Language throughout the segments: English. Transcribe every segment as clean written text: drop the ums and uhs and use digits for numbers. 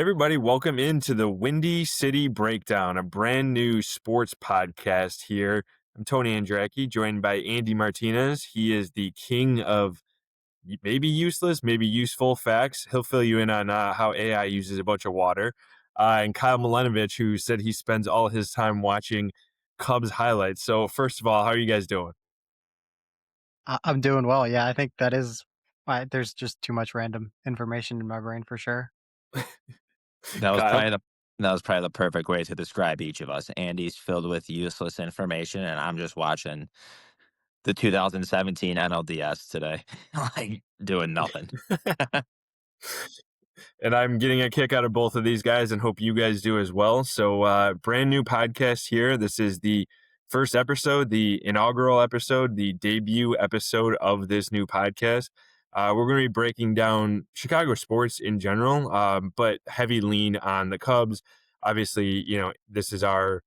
Everybody, welcome into the Windy City Breakdown, a brand new sports podcast here. I'm Tony Andracki, joined by Andy Martinez. He is the king of maybe useless, maybe useful facts. He'll fill you in on how AI uses a bunch of water. And Kyle Milenovich, who said he spends all his time watching Cubs highlights. So first of all, how are you guys doing? I'm doing well. Yeah, I think that is why there's just too much random information in my brain for sure. That was Kyle? probably the that was probably the perfect way to describe each of us. Andy's filled with useless information, and I'm just watching the 2017 NLDS today, like doing nothing. And I'm getting a kick out of both of these guys and hope you guys do as well. So, brand new podcast here. This is the first episode, the inaugural episode, the debut episode of this new podcast. We're going to be breaking down Chicago sports in general, but heavy lean on the Cubs. Obviously, this is our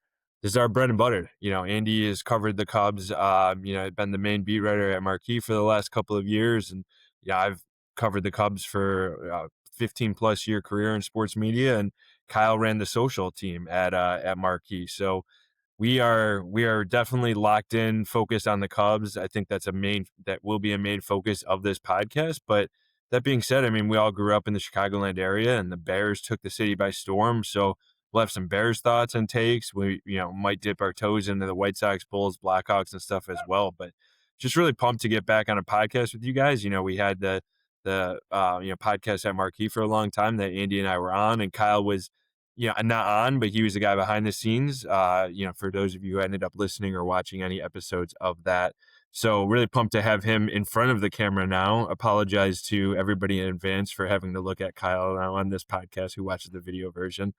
bread and butter. Andy has covered the Cubs. Been the main beat writer at Marquee for the last couple of years, and yeah, I've covered the Cubs for 15 plus year career in sports media, and Kyle ran the social team at Marquee. So we are definitely locked in, focused on the Cubs. I think that will be a main focus of this podcast. But that being said, I mean, we all grew up in the Chicagoland area, and the Bears took the city by storm. So we'll have some Bears thoughts and takes. We might dip our toes into the White Sox, Bulls, Blackhawks, and stuff as well. But just really pumped to get back on a podcast with you guys. We had the podcast at Marquee for a long time that Andy and I were on, and Kyle was not on, but he was the guy behind the scenes. For those of you who ended up listening or watching any episodes of that. So really pumped to have him in front of the camera now. Apologize to everybody in advance for having to look at Kyle now on this podcast who watches the video version.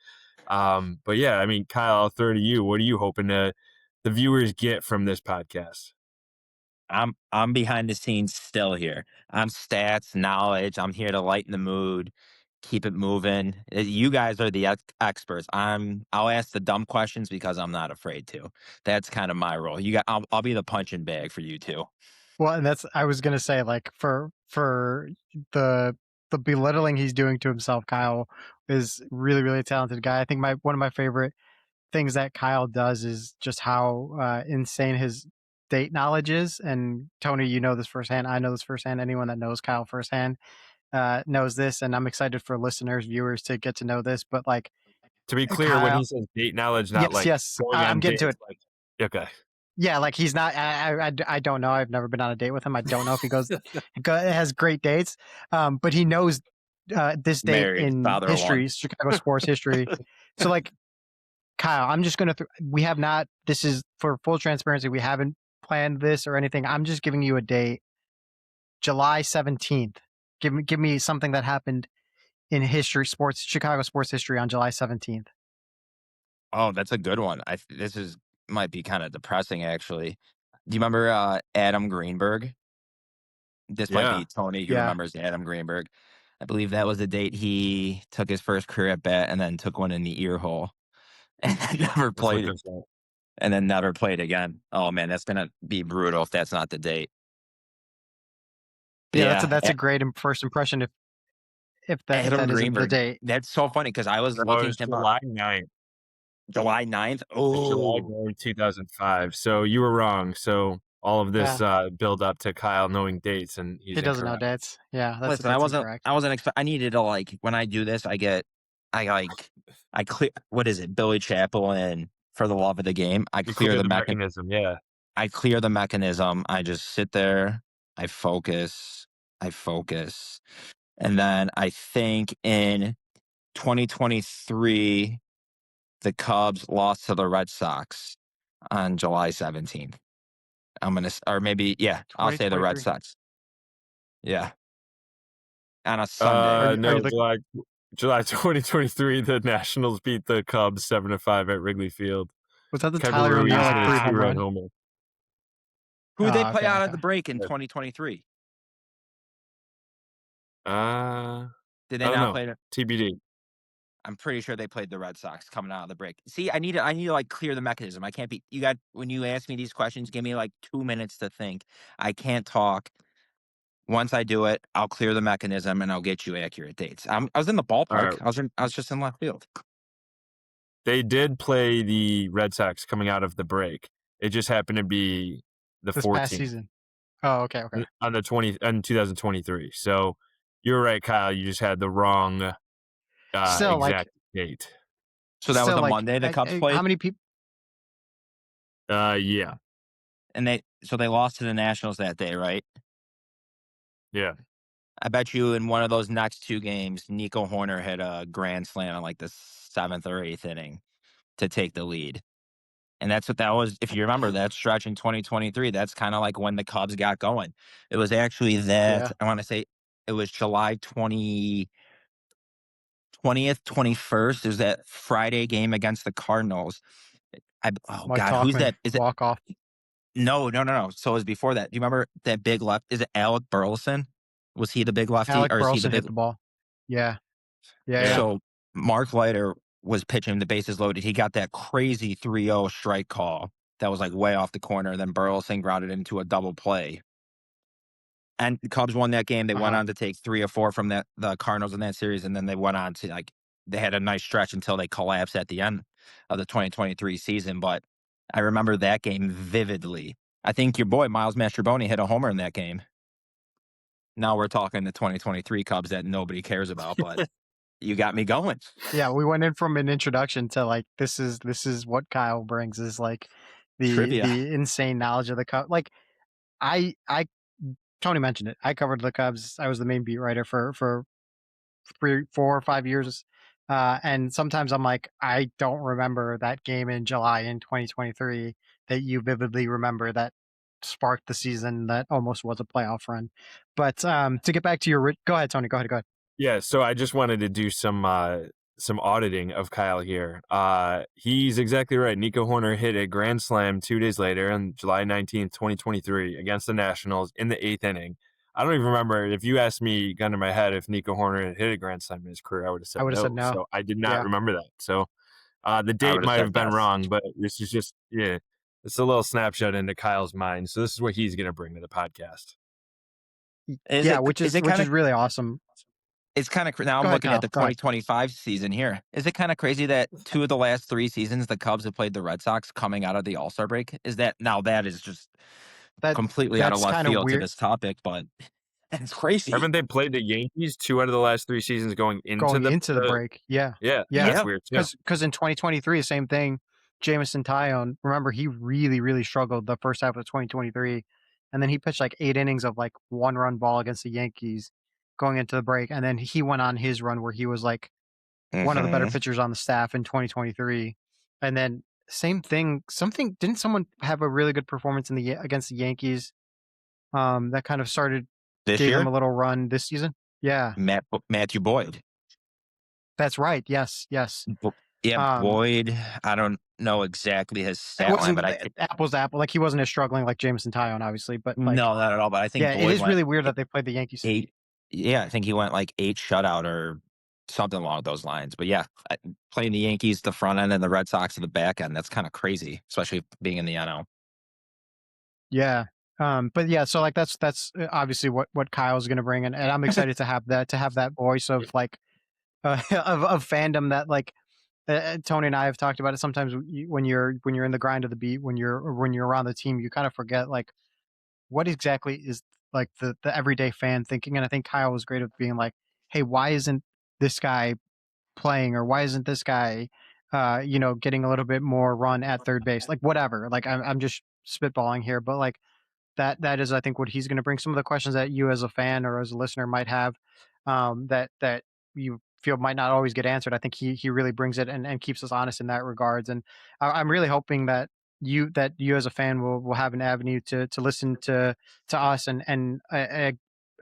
But yeah, I mean, Kyle, I'll throw to you. What are you hoping the viewers get from this podcast? I'm behind the scenes still here. I'm stats, knowledge. I'm here to lighten the mood, keep it moving. You guys are the experts. I'll ask the dumb questions because I'm not afraid to. That's kind of my role. I'll be the punching bag for you two. Well, and that's I was gonna say like for the the belittling he's doing to himself, Kyle is really really talented guy. I think my one of my favorite things that Kyle does is just how insane his date knowledge is. And Tony, you know this firsthand. I know this firsthand. Anyone that knows Kyle firsthand knows this, and I'm excited for listeners, viewers to get to know this. But like To be clear, when Kyle, he says date knowledge, not yes, like yes, going I'm on getting to dates, it. like okay. Yeah, like he's not. I don't know. I've never been on a date with him. I don't know if he has great dates. But he knows this date Married, in father of history, one. Chicago sports history. So like Kyle, I'm just gonna. We have not. This is for full transparency. We haven't planned this or anything. I'm just giving you a date, July 17th. Give me something that happened in history, Chicago sports history on July 17th. Oh, that's a good one. This is might be kind of depressing actually. Do you remember Adam Greenberg? This might Yeah. be Tony who Yeah. remembers Adam Greenberg. I believe that was the date he took his first career at bat and then took one in the ear hole and then never Let's look played this up. and then never played again. Oh man, that's gonna be brutal if that's not the date. Yeah, Yeah, that's a great first impression if Adam that isn't the Greenberg. date. That's so funny because I was No, it looking was him up July 9th. July 9th. It's July Oh, 9th, 2005. So you were wrong. So all of this Yeah, build up to Kyle knowing dates, and he's he doesn't know incorrect. dates. Yeah, listen, that's incorrect. I wasn't I needed to like when I do this, I like I clear what is it, Billy Chapel and For the Love of the Game. You clear the mechanism, yeah. I clear the mechanism. I just sit there, I focus. And then I think in 2023, the Cubs lost to the Red Sox on July 17th. Or maybe, yeah, I'll say the Red 2023. Sox. Yeah, on a Sunday. Are No, you look? July 2023, the Nationals beat the Cubs 7-5 at Wrigley Field. Was that the Kevin Tyler Ruiz O'Neill hit like a 3 home two-run run? homer. Who they Oh, play okay, out at okay. the break in 2023? Uh, I Did they don't not know. play? TBD. I'm pretty sure they played the Red Sox coming out of the break. See, I need to like clear the mechanism. I can't be. When you ask me these questions, give me like 2 minutes to think. I can't talk. Once I do it, I'll clear the mechanism and I'll get you accurate dates. I was in the All ballpark. right. I was just in left field. They did play the Red Sox coming out of the break. It just happened to be the This past 14th season. Oh, okay. on the 2023. So you're right, Kyle. You just had the wrong Still, like, exact date. So that was still, a like, Monday the Cubs played, how many people? Yeah, and they lost to the Nationals that day, right? yeah. I bet you in one of those next two games, Nico Horner hit a grand slam in like the 7th or 8th inning to take the lead. And that's what that was. If you remember that stretch in 2023, that's kind of like when the Cubs got going. It was actually that, Yeah. I want to say it was July 20th, 21st. It was that Friday game against the Cardinals. Oh Mike God, who's Talkman that? Is it? walk off. No. So it was before that. Do you remember that big left? Is it Alec Burleson? Was he the big lefty, Alec or is he the Burleson big? hit the ball. Yeah. Yeah. So Mark Leiter was pitching the bases loaded. He got that crazy 3-0 strike call that was like way off the corner. Then Burleson grounded into a double play. And the Cubs won that game. They went on to take 3 or 4 from the Cardinals in that series, and then they went on to they had a nice stretch until they collapsed at the end of the 2023 season. But I remember that game vividly. I think your boy Miles Mastrobuoni hit a homer in that game. Now we're talking the 2023 Cubs that nobody cares about, but you got me going. Yeah, we went in from an introduction to like this is what Kyle brings is like the insane knowledge of the Cubs. Like I Tony mentioned it. I covered the Cubs. I was the main beat writer for 3, 4, or 5 years. And sometimes I'm like, I don't remember that game in July in 2023 that you vividly remember that sparked the season that almost was a playoff run. But to get back to your, go ahead, Tony. Go ahead. Yeah, so I just wanted to do some auditing of Kyle here. He's exactly right. Nico Horner hit a grand slam 2 days later on July 19th, 2023 against the Nationals in the 8th inning. I don't even remember. If you asked me, gun to my head, if Nico Horner had hit a grand slam in his career, I would have said no. So I did not remember that. So the date might have been wrong, but this is just, it's a little snapshot into Kyle's mind. So this is what he's going to bring to the podcast. Which is really awesome. It's kind of now I'm looking at the 2025 season here. Is it kind of crazy that 2 of the last 3 seasons the Cubs have played the Red Sox coming out of the All-Star break? Is that now that is just completely out of left field to this topic, but it's crazy. Haven't they played the Yankees 2 out of the last 3 seasons going into the break? Yeah. That's weird. Because in 2023, same thing. Jameson Taillon, remember he really, really struggled the first half of 2023, and then he pitched like 8 innings of like 1-run ball against the Yankees going into the break, and then he went on his run where he was like one of the better pitchers on the staff in 2023, and then same thing. Didn't someone have a really good performance against the Yankees? That kind of started this gave year? him a little run this season. Yeah, Matthew Boyd. That's right. Yes. Yeah, Boyd. I don't know exactly his stat line, but I think apples to apple. Like he wasn't as struggling like Jameson Taillon, obviously, but like, no, not at all. But I think Boyd it is really weird that they played the Yankees. 8. Yeah, I think he went like 8 shutout or something along those lines. But yeah, playing the Yankees the front end and the Red Sox at the back end, that's kind of crazy, especially being in the NL. Yeah. But yeah, so like that's obviously what Kyle's going to bring, and I'm excited to have that voice of like of fandom that like Tony and I have talked about it. Sometimes when you're in the grind of the beat, when you're around the team, you kind of forget like what exactly is like the everyday fan thinking. And I think Kyle was great at being like, hey, why isn't this guy playing, or why isn't this guy getting a little bit more run at third base, like whatever. Like I'm just spitballing here, but like that is, I think, what he's going to bring. Some of the questions that you as a fan or as a listener might have that you feel might not always get answered. I think he really brings it and keeps us honest in that regards. And I'm really hoping that you as a fan will have an avenue to listen to us and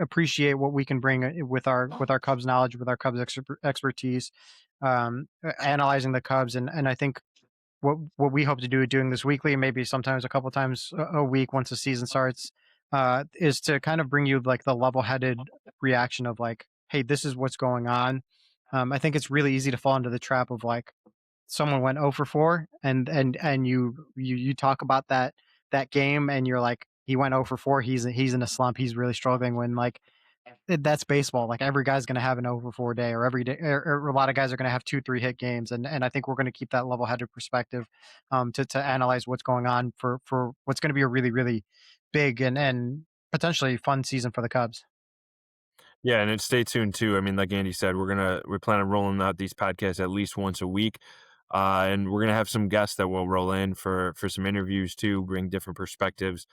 appreciate what we can bring with our Cubs knowledge, with our Cubs expertise, analyzing the Cubs. And I think what we hope to do doing this weekly, maybe sometimes a couple times a week once the season starts, is to kind of bring you like the level-headed reaction of like, hey, this is what's going on. I think it's really easy to fall into the trap of like someone went 0 for 4 and you talk about that game and you're like, he went 0 for 4. He's in a slump. He's really struggling when like that's baseball. Like every guy's going to have an over 4 day, or every day, or a lot of guys are going to have 2-3 hit games, and I think we're going to keep that level headed perspective, to analyze what's going on for what's going to be a really really big and potentially fun season for the Cubs. Yeah, and stay tuned too. I mean, like Andy said, we plan on rolling out these podcasts at least once a week, and we're gonna have some guests that will roll in for some interviews too, bring different perspectives,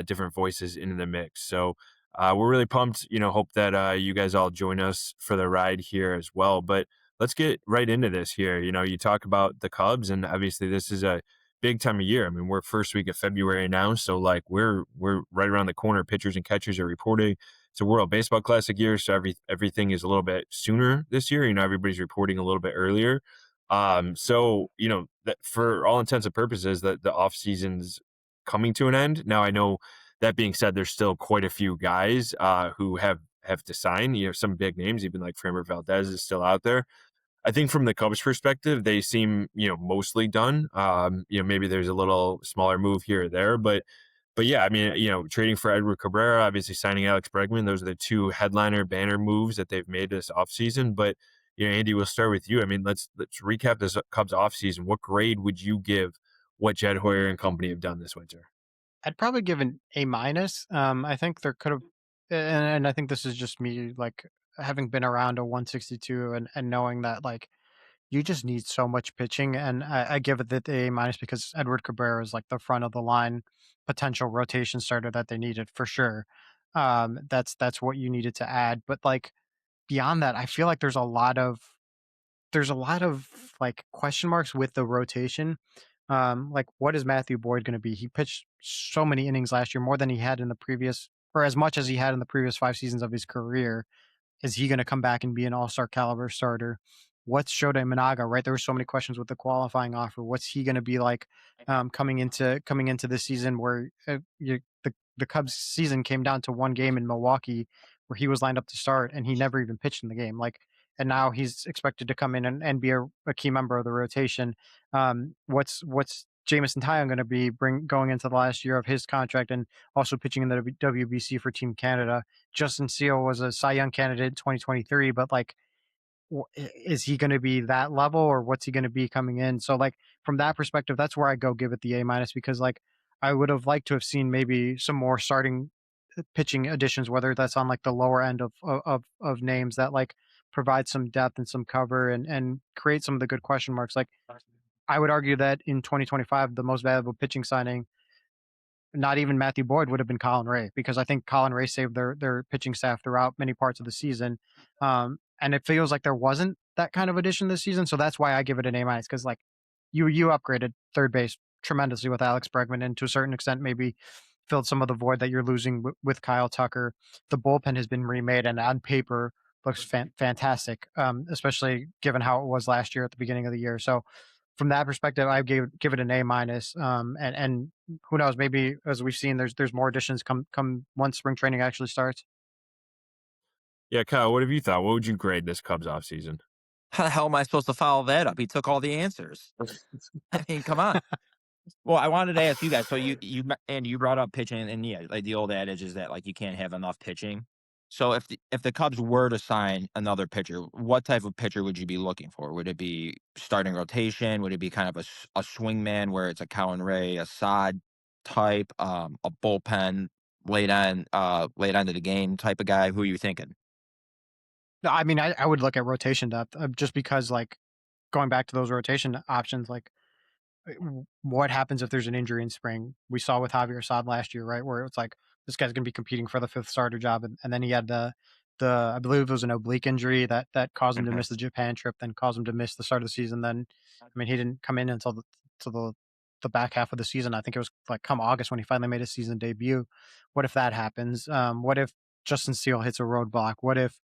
different voices into the mix. So we're really pumped. Hope that you guys all join us for the ride here as well. But let's get right into this here. You talk about the Cubs, and obviously this is a big time of year. I mean, we're first week of February now, so like we're right around the corner. Pitchers and catchers are reporting. It's a World Baseball Classic year, so everything is a little bit sooner this year. Everybody's reporting a little bit earlier. So that for all intents and purposes, that the off season's coming to an end. Now, I know that being said, there's still quite a few guys who have to sign. Some big names, even like Framber Valdez is still out there. I think from the Cubs' perspective, they seem mostly done. Maybe there's a little smaller move here or there, but yeah, I mean, trading for Edward Cabrera, obviously signing Alex Bregman, those are the two headliner banner moves that they've made this offseason. But Andy, we'll start with you. I mean, let's recap this Cubs offseason. What grade would you give what Jed Hoyer and company have done this winter? I'd probably give an A minus. I think there could have, and I think this is just me like having been around a 162 and knowing that like you just need so much pitching, and I give it the A minus because Edward Cabrera is like the front of the line potential rotation starter that they needed for sure. That's what you needed to add, but like beyond that, I feel like there's a lot of like question marks with the rotation. Like what is Matthew Boyd going to be? He pitched so many innings last year, more than he had in the previous, or as much as he had in the previous 5 seasons of his career. Is he going to come back and be an all-star caliber starter? What's Shota Imanaga, right? There were so many questions with the qualifying offer. What's he going to be like coming into this season where the Cubs season came down to one game in Milwaukee where he was lined up to start and he never even pitched in the game. Like, and now he's expected to come in and be a key member of the rotation. What's Jameson Taillon going to be going into the last year of his contract and also pitching in the WBC for Team Canada? Justin Seal was a Cy Young candidate in 2023, but like, is he going to be that level, or what's he going to be coming in? So like from that perspective, that's where I go give it the A minus, because like I would have liked to have seen maybe some more starting pitching additions, whether that's on like the lower end of names that like provide some depth and some cover and create some of the good question marks. Like I would argue that in 2025, the most valuable pitching signing, not even Matthew Boyd, would have been Colin Ray, because I think Colin Ray saved their pitching staff throughout many parts of the season. And it feels like there wasn't that kind of addition this season. So that's why I give it an A minus, because like you upgraded third base tremendously with Alex Bregman, and to a certain extent maybe filled some of the void that you're losing with Kyle Tucker. The bullpen has been remade and on paper looks fantastic, especially given how it was last year at the beginning of the year. So from that perspective, I give it an A minus. And who knows, maybe as we've seen, there's more additions come once spring training actually starts. Yeah, Kyle, what have you thought? What would you grade this Cubs offseason? How the hell am I supposed to follow that up? He took all the answers. I mean, come on. Well, I wanted to ask you guys. So you brought up pitching, and yeah, like the old adage is that like you can't have enough pitching. So if the Cubs were to sign another pitcher, what type of pitcher would you be looking for? Would it be starting rotation? Would it be kind of a swing man where it's a Colin Ray, a Sod type, a bullpen late end of the game type of guy? Who are you thinking? No, I mean, I would look at rotation depth, just because like going back to those rotation options, like what happens if there's an injury in spring? We saw with Javier Assad last year, right, where it's like this guy's going to be competing for the fifth starter job, and then he had the I believe it was an oblique injury that caused him to miss the Japan trip, then caused him to miss the start of the season. Then, I mean, he didn't come in until the back half of the season. I think it was like come August when he finally made his season debut. What if that happens? What if Justin Steele hits a roadblock? What if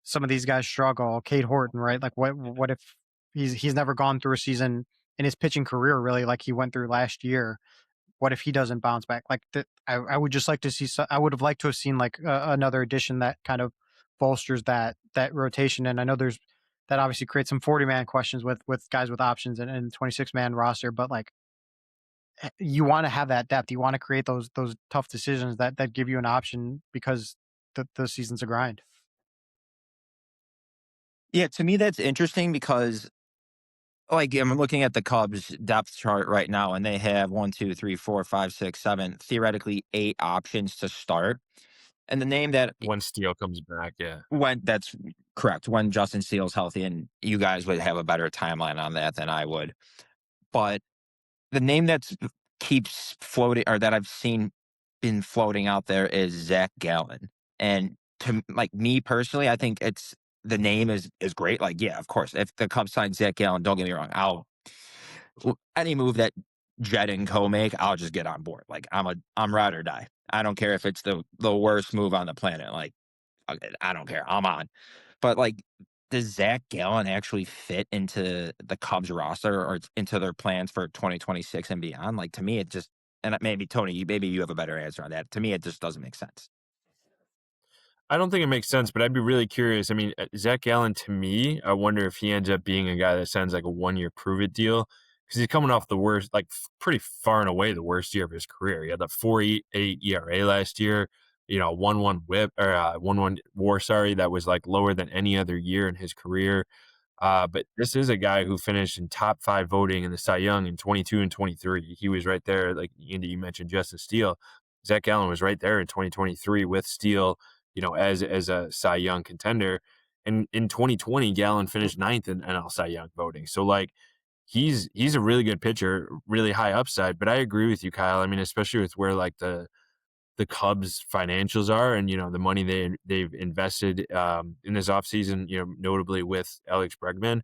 some of these guys struggle? Kate Horton, right? Like what if he's never gone through a season in his pitching career really like he went through last year? What if he doesn't bounce back? Like I would just like to see. I would have liked to have seen like another addition that kind of bolsters that rotation. And I know that obviously creates some 40-man questions with guys with options and 26-man roster, but like you want to have that depth. You want to create those tough decisions that give you an option because the season's a grind. Yeah, to me that's interesting because like I'm looking at the Cubs depth chart right now, and they have one, two, three, four, five, six, seven, theoretically 8 options to start. And the name that When Steele comes back, yeah. when that's correct, when Justin Steele's healthy, and you guys would have a better timeline on that than I would. But the name that's keeps floating or that I've seen been floating out there is Zach Gallen. And like me personally, I think it's the name is great. Like, yeah, of course. If the Cubs sign Zach Gallen, don't get me wrong, any move that Jed and Co make, I'll just get on board. Like I'm ride or die. I don't care if it's the worst move on the planet. Like I don't care. I'm on. But like, does Zach Gallen actually fit into the Cubs roster or into their plans for 2026 and beyond? Like to me, it just and maybe Tony, maybe you have a better answer on that. To me, it just doesn't make sense. I don't think it makes sense, but I'd be really curious. I mean, Zach Gallen, to me, I wonder if he ends up being a guy that signs like a 1-year prove it deal because he's coming off the worst, like pretty far and away the worst year of his career. He had the 4.88 ERA last year, 1-1 whip or 1-1 WAR. Sorry, that was like lower than any other year in his career. But this is a guy who finished in top 5 voting in the Cy Young in 22 and 23. He was right there, like Andy, you mentioned Justin Steele. Zach Gallen was right there in 2023 with Steele, as a Cy Young contender. And in 2020, Gallen finished 9th in NL Cy Young voting. So like he's a really good pitcher, really high upside. But I agree with you, Kyle. I mean, especially with where like the Cubs financials are and, the money they've invested in this offseason, notably with Alex Bregman.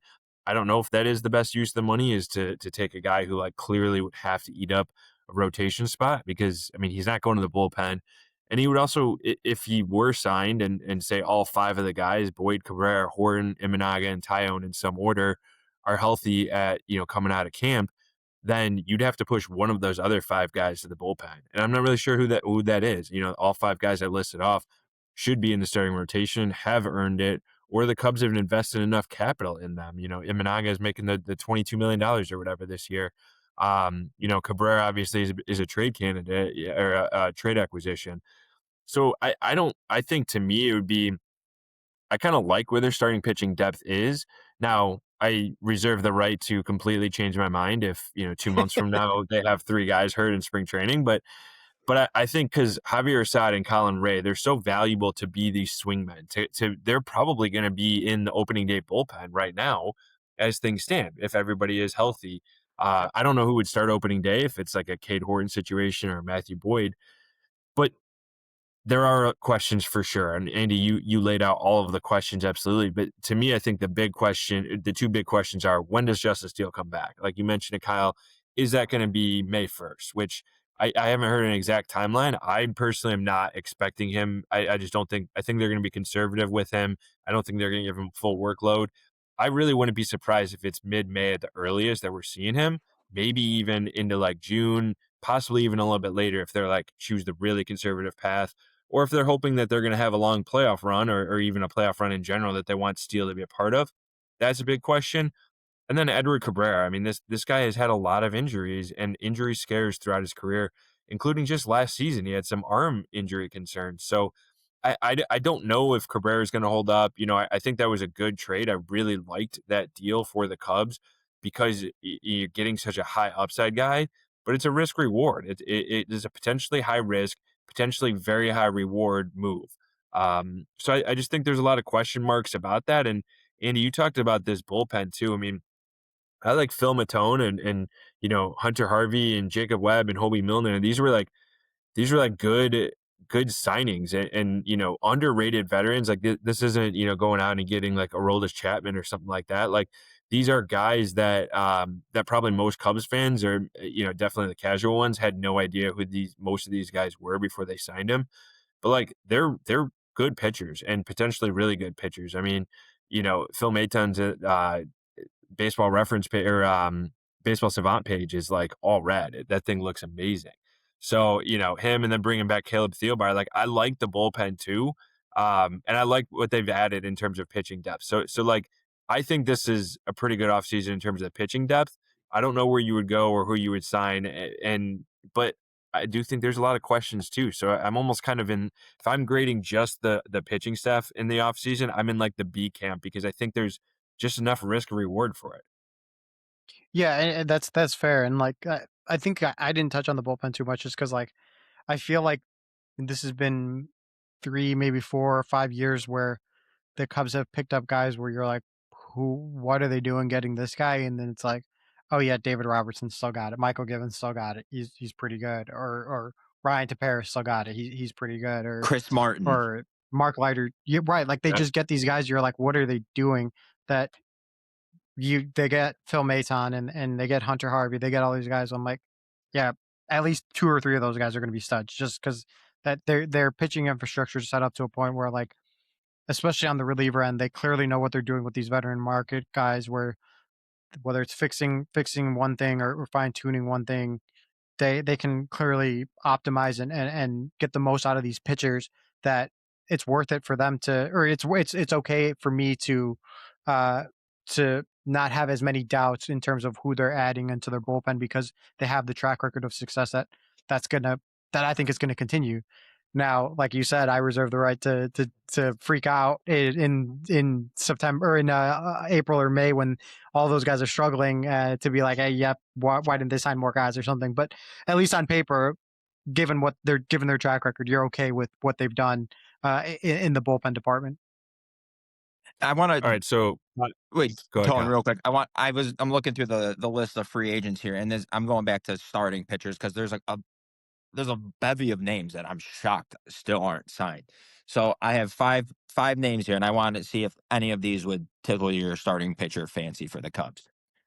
I don't know if that is the best use of the money is to take a guy who like clearly would have to eat up a rotation spot because, I mean, he's not going to the bullpen. And he would also, if he were signed and say all 5 of the guys, Boyd, Cabrera, Horton, Imanaga, and Tyone in some order are healthy at, coming out of camp, then you'd have to push one of those other 5 guys to the bullpen. And I'm not really sure who that is. All 5 guys I listed off should be in the starting rotation, have earned it, or the Cubs have invested enough capital in them. Imanaga is making the $22 million or whatever this year. Cabrera obviously is a trade candidate or a trade acquisition. So I think to me it would be, I kind of like where their starting pitching depth is. Now, I reserve the right to completely change my mind if, 2 months from now they have 3 guys hurt in spring training. But I think because Javier Assad and Colin Ray, they're so valuable to be these swingmen. They're probably going to be in the opening day bullpen right now as things stand if everybody is healthy. I don't know who would start opening day if it's like a Cade Horton situation or Matthew Boyd, but there are questions for sure. And Andy, you laid out all of the questions absolutely. But to me, I think the two big questions are, when does Justice Steele come back? Like you mentioned to Kyle, is that going to be May 1st, which I haven't heard an exact timeline. I personally am not expecting him. I just don't think, I think they're going to be conservative with him. I don't think they're going to give him full workload. I really wouldn't be surprised if it's mid-May at the earliest that we're seeing him, maybe even into like June, possibly even a little bit later if they're like choose the really conservative path, or if they're hoping that they're going to have a long playoff run or even a playoff run in general that they want Steele to be a part of. That's a big question. And then Edward Cabrera. I mean, this guy has had a lot of injuries and injury scares throughout his career, including just last season. He had some arm injury concerns. So I don't know if Cabrera is going to hold up. I think that was a good trade. I really liked that deal for the Cubs because you're getting such a high upside guy, but it's a risk reward. It is a potentially high risk, potentially very high reward move. So I just think there's a lot of question marks about that. And Andy, you talked about this bullpen too. I mean, I like Phil Matone and Hunter Harvey and Jacob Webb and Hobie Milner. These were like good signings and underrated veterans. Like this isn't going out and getting like Aroldis Chapman or something like that. Like these are guys that that probably most Cubs fans or definitely the casual ones had no idea who most of these guys were before they signed him. But like they're good pitchers and potentially really good pitchers. I mean, Phil Maton's baseball reference page or baseball savant page is like all red. That thing looks amazing. So, him and then bringing back Caleb Thielbar, like I like the bullpen too. And I like what they've added in terms of pitching depth. So like, I think this is a pretty good offseason in terms of pitching depth. I don't know where you would go or who you would sign, but I do think there's a lot of questions too. So I'm almost kind of in, if I'm grading just the pitching staff in the offseason, I'm in like the B camp because I think there's just enough risk reward for it. Yeah, and that's fair. And like I think I didn't touch on the bullpen too much just because like I feel like this has been 3, maybe 4 or 5 years where the Cubs have picked up guys where you're like, what are they doing getting this guy? And then it's like, oh yeah, David Robertson still got it. Michael Givens still got it. He's pretty good. Or Ryan Tepera still got it. He's pretty good. Chris Martin. Or Mark Leiter. Yeah, right. Like they Yeah. just get these guys. You're like, what are they doing? That they get Phil Maton and they get Hunter Harvey. They get all these guys. I'm like, yeah, at least 2 or 3 of those guys are going to be studs just because that their pitching infrastructure is set up to a point where like, especially on the reliever end, they clearly know what they're doing with these veteran market guys. Whether it's fixing one thing or fine tuning one thing, they can clearly optimize and get the most out of these pitchers that it's worth it for them to, or it's okay for me uh to not have as many doubts in terms of who they're adding into their bullpen because they have the track record of success that's gonna that I think is gonna continue. Now, like you said, I reserve the right to freak out in September or in April or May when all those guys are struggling to be like, hey, yep, why didn't they sign more guys or something? But at least on paper, given their track record, you're okay with what they've done in the bullpen department. I want All to right. So wait, go ahead, Tone, Kyle. real quick. I'm looking through the list of free agents here, and I'm going back to starting pitchers because there's a bevy of names that I'm shocked still aren't signed. So I have five names here, and I wanted to see if any of these would tickle your starting pitcher fancy for the Cubs.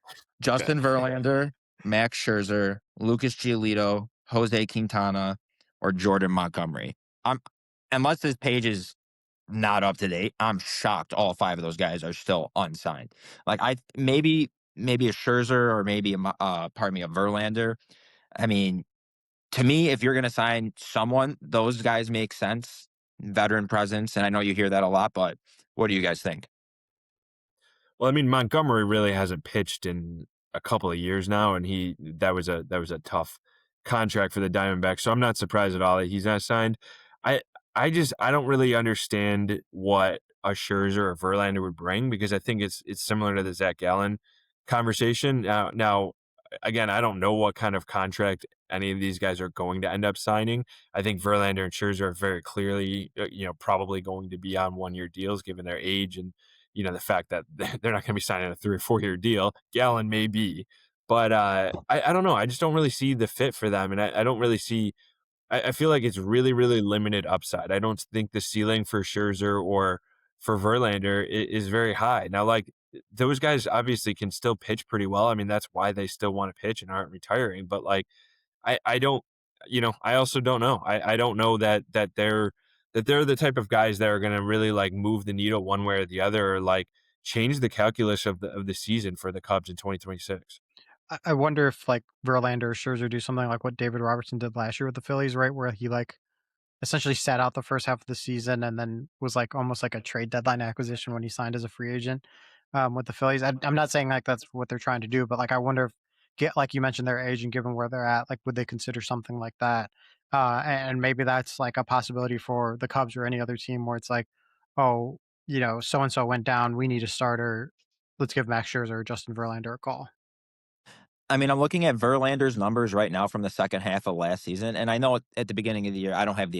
Okay. Justin Verlander, Max Scherzer, Lucas Giolito, Jose Quintana, or Jordan Montgomery. I'm Unless this page is not up to date, I'm shocked all 5 of those guys are still unsigned. Like maybe a Scherzer or maybe a Verlander. I mean, to me, if you're going to sign someone, those guys make sense. Veteran presence, and I know you hear that a lot, but what do you guys think? Well, I mean, Montgomery really hasn't pitched in a couple of years now, and that was a tough contract for the Diamondbacks. So I'm not surprised at all that he's not signed. I I don't really understand what a Scherzer or Verlander would bring because I think it's similar to the Zach Gallen conversation. Now again, I don't know what kind of contract any of these guys are going to end up signing. I think Verlander and Scherzer are very clearly, probably going to be on 1-year deals given their age and the fact that they're not going to be signing a 3 or 4-year deal. Gallen may be, but I don't know. I just don't really see the fit for them, and I don't really see. I feel like it's really, really limited upside. I don't think the ceiling for Scherzer or for Verlander is very high. Now, like those guys obviously can still pitch pretty well. I mean, that's why they still want to pitch and aren't retiring. But like, I don't, I also don't know. I don't know that they're the type of guys that are going to really like move the needle one way or the other, or like change the calculus of the season for the Cubs in 2026. I wonder if like Verlander or Scherzer do something like what David Robertson did last year with the Phillies, right? Where he like essentially sat out the first half of the season and then was like almost like a trade deadline acquisition when he signed as a free agent with the Phillies. I'm not saying like that's what they're trying to do, but like I wonder if get like you mentioned their age and given where they're at, like would they consider something like that? And maybe that's like a possibility for the Cubs or any other team where it's like, oh, so and so went down, we need a starter. Let's give Max Scherzer or Justin Verlander a call. I mean, I'm looking at Verlander's numbers right now from the second half of last season, and I know at the beginning of the year, I don't have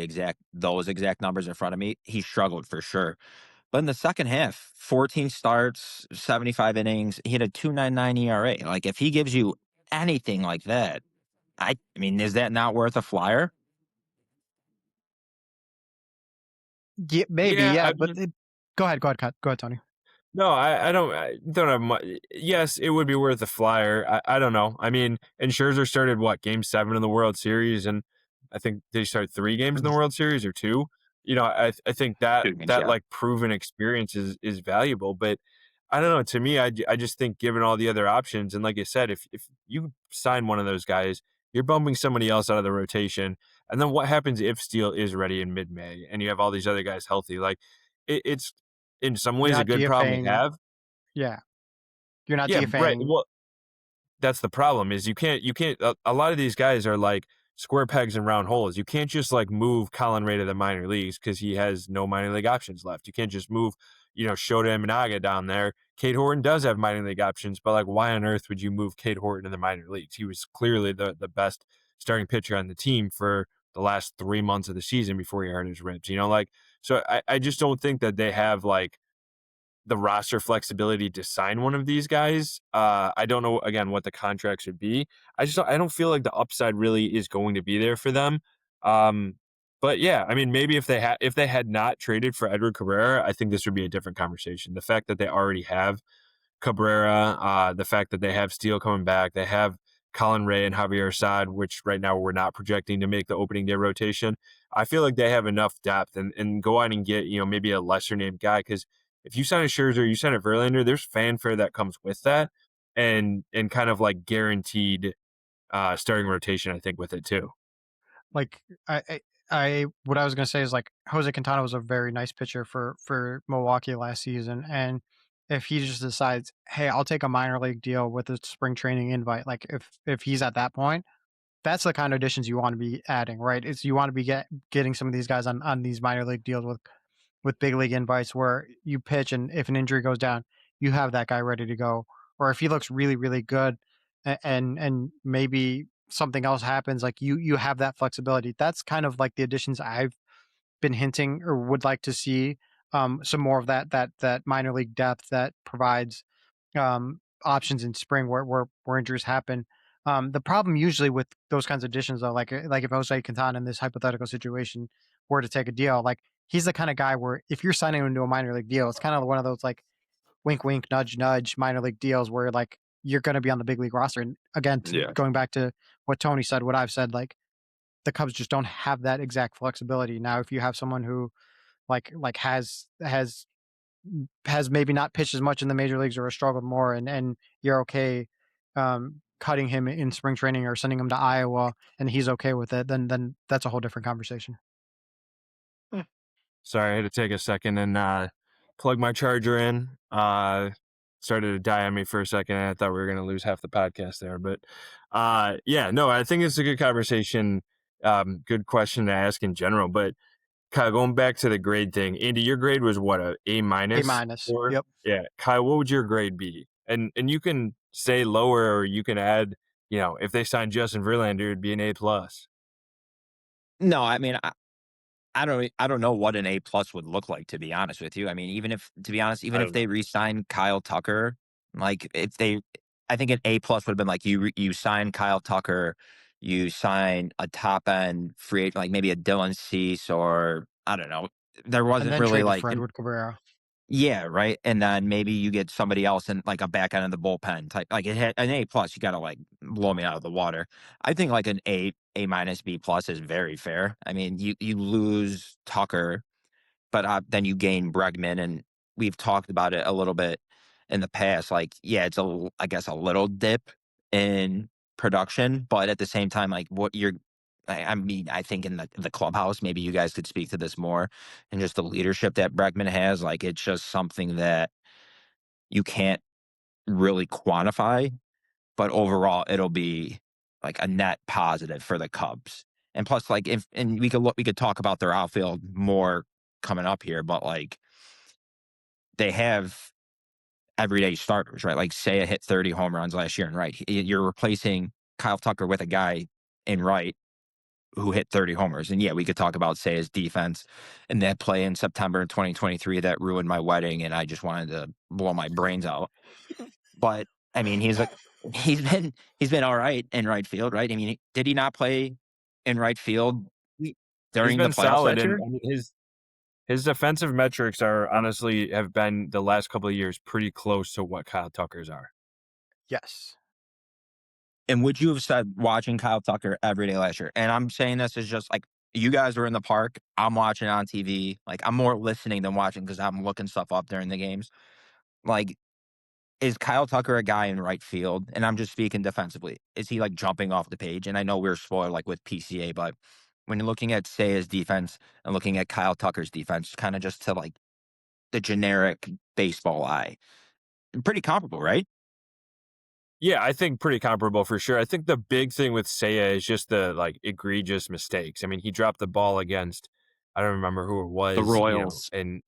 those exact numbers in front of me. He struggled for sure. But in the second half, 14 starts, 75 innings, he had a 2.99 ERA. Like if he gives you anything like that, I mean, is that not worth a flyer? Yeah, maybe, Yeah, yeah, I but mean, go ahead, Tony. no, I don't have much. Yes, it would be worth a flyer. I don't know. I mean, and Scherzer started what, game 7 in the World Series, and I think did he start 3 games in the World Series or 2? I think that Two games, that yeah. like proven experience is valuable, but I don't know. To me, I just think given all the other options, and like I said, if you sign one of those guys, you're bumping somebody else out of the rotation, and then what happens if Steele is ready in mid-May and you have all these other guys healthy? Like it's in some You're ways a not good problem to DFAing have. yeah, you're not Yeah, right. DFAing Well, that's the problem is you can't a lot of these guys are like square pegs and round holes. You can't just like move Colin Ray to the minor leagues because he has no minor league options left. You can't just move, Shota Imanaga down there. Cade Horton does have minor league options, but like why on earth would you move Cade Horton in the minor leagues? He was clearly the best starting pitcher on the team for the last 3 months of the season before he hurt his ribs. So I just don't think that they have like the roster flexibility to sign one of these guys. I don't know again what the contract should be. I don't feel like the upside really is going to be there for them. But yeah, I mean maybe if they had not traded for Edward Cabrera, I think this would be a different conversation. The fact that they already have Cabrera, the fact that they have Steele coming back, they have Colin Ray and Javier Assad, which right now we're not projecting to make the opening day rotation. I feel like they have enough depth and go out and get, maybe a lesser named guy. Because if you sign a Scherzer, you sign a Verlander, there's fanfare that comes with that and kind of like guaranteed starting rotation, I think, with it too. Like what I was gonna say is like Jose Quintana was a very nice pitcher for Milwaukee last season, and if he just decides, hey, I'll take a minor league deal with a spring training invite, like if he's at that point, that's the kind of additions you want to be adding, right? It's you want to be getting some of these guys on these minor league deals with big league invites where you pitch and if an injury goes down, you have that guy ready to go. Or if he looks really, really good and maybe something else happens, like you have that flexibility. That's kind of like the additions I've been hinting or would like to see. Some more of that minor league depth that provides options in spring where injuries happen. The problem usually with those kinds of additions, though, like if Jose Quintana in this hypothetical situation were to take a deal, like he's the kind of guy where if you're signing him into a minor league deal, it's kind of one of those like wink, wink, nudge, nudge minor league deals where like you're going to be on the big league roster. And again, Yeah. going back to what Tony said, what I've said, like the Cubs just don't have that exact flexibility. Now, if you have someone who like has maybe not pitched as much in the major leagues or has struggled more and you're okay cutting him in spring training or sending him to Iowa and he's okay with it, then that's a whole different conversation. Sorry, I had to take a second and plug my charger in. Started to die on me for a second. And I thought we were going to lose half the podcast there. But yeah, no, I think it's a good conversation. Good question to ask in general. But Kyle, going back to the grade thing, Andy, your grade was what, A minus? A minus. Or Yep. yeah, Kyle, what would your grade be? And you can say lower, or you can add. If they signed Justin Verlander, it'd be an A plus. No, I mean, I don't know what an A plus would look like, to be honest with you. I mean, to be honest, even I if don't know. they re-sign Kyle Tucker, like I think an A plus would have been like you sign Kyle Tucker, you sign a top end free agent, like maybe a Dylan Cease or I don't know. There And wasn't then really traded like for Edward Cabrera. yeah, right. And then maybe you get somebody else in like a back end of the bullpen type. Like it had an A plus, you got to like blow me out of the water. I think like an A minus B plus is very fair. I mean, you lose Tucker, but then you gain Bregman, and we've talked about it a little bit in the past. Like, yeah, I guess a little dip in production, but at the same time, like what you're I mean, I think in the clubhouse, maybe you guys could speak to this more and just the leadership that Bregman has. Like, it's just something that you can't really quantify, but overall, it'll be like a net positive for the Cubs. And plus, like, if and we could talk about their outfield more coming up here, but like they have everyday starters, right? Like, Seiya hit 30 home runs last year in right. You're replacing Kyle Tucker with a guy in right who hit 30 homers. And yeah, we could talk about Seiya's defense and that play in September 2023 that ruined my wedding, and I just wanted to blow my brains out. But I mean, he's been all right in right field, right? I mean, did he not play in right field He- He's during the been playoffs solid, last and year? I mean, his defensive metrics are honestly have been the last couple of years pretty close to what Kyle Tucker's are. Yes. And would you have said watching Kyle Tucker every day last year? And I'm saying this is just like you guys were in the park. I'm watching on TV. Like I'm more listening than watching because I'm looking stuff up during the games. Like, is Kyle Tucker a guy in right field? And I'm just speaking defensively. Is he like jumping off the page? And I know we're spoiled like with PCA, but when you're looking at Seiya's defense and looking at Kyle Tucker's defense, kind of just to like the generic baseball eye, pretty comparable, right? Yeah, I think pretty comparable for sure. I think the big thing with Seiya is just the like egregious mistakes. I mean, he dropped the ball against I don't remember who it The was, Royals. and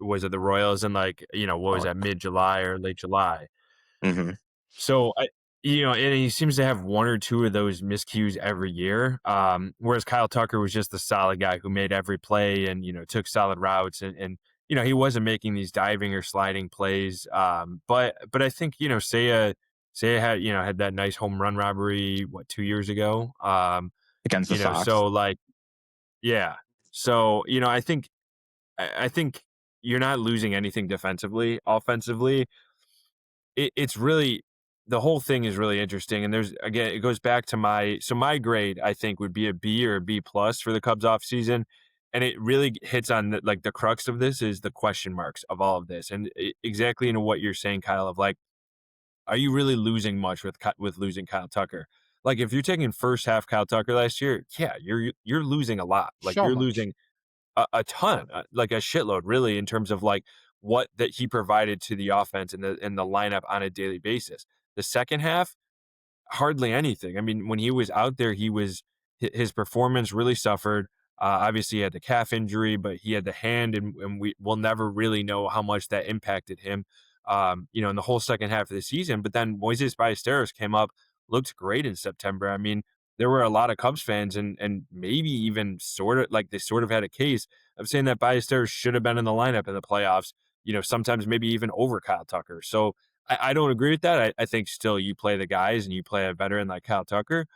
was it the Royals in like, what was Oh, that, mid-July or late July? mhm. So and he seems to have one or two of those miscues every year. Whereas Kyle Tucker was just the solid guy who made every play and took solid routes and he wasn't making these diving or sliding plays. But I think Seiya had that nice home run robbery 2 years ago. Against the Sox. So like yeah. So I think you're not losing anything defensively. Offensively, it's really the whole thing is really interesting. And there's again, it goes back to my grade, I think, would be a B or a B plus for the Cubs off season. And it really hits on the crux of this is the question marks of all of this. And exactly into what you're saying, Kyle, of like, are you really losing much with losing Kyle Tucker? Like if you're taking first half Kyle Tucker last year, yeah, you're losing a lot. Like So you're much. losing a ton, like a shitload, really, in terms of like what that he provided to the offense and the lineup on a daily basis. The second half, hardly anything. I mean, when he was out there, his performance really suffered. Obviously, he had the calf injury, but he had the hand, and we will never really know how much that impacted him. In the whole second half of the season. But then Moises Ballesteros came up, looked great in September. I mean, there were a lot of Cubs fans, and maybe even they sort of had a case of saying that Ballesteros should have been in the lineup in the playoffs. Sometimes maybe even over Kyle Tucker. So I don't agree with that. I think still you play the guys and you play a veteran like Kyle Tucker,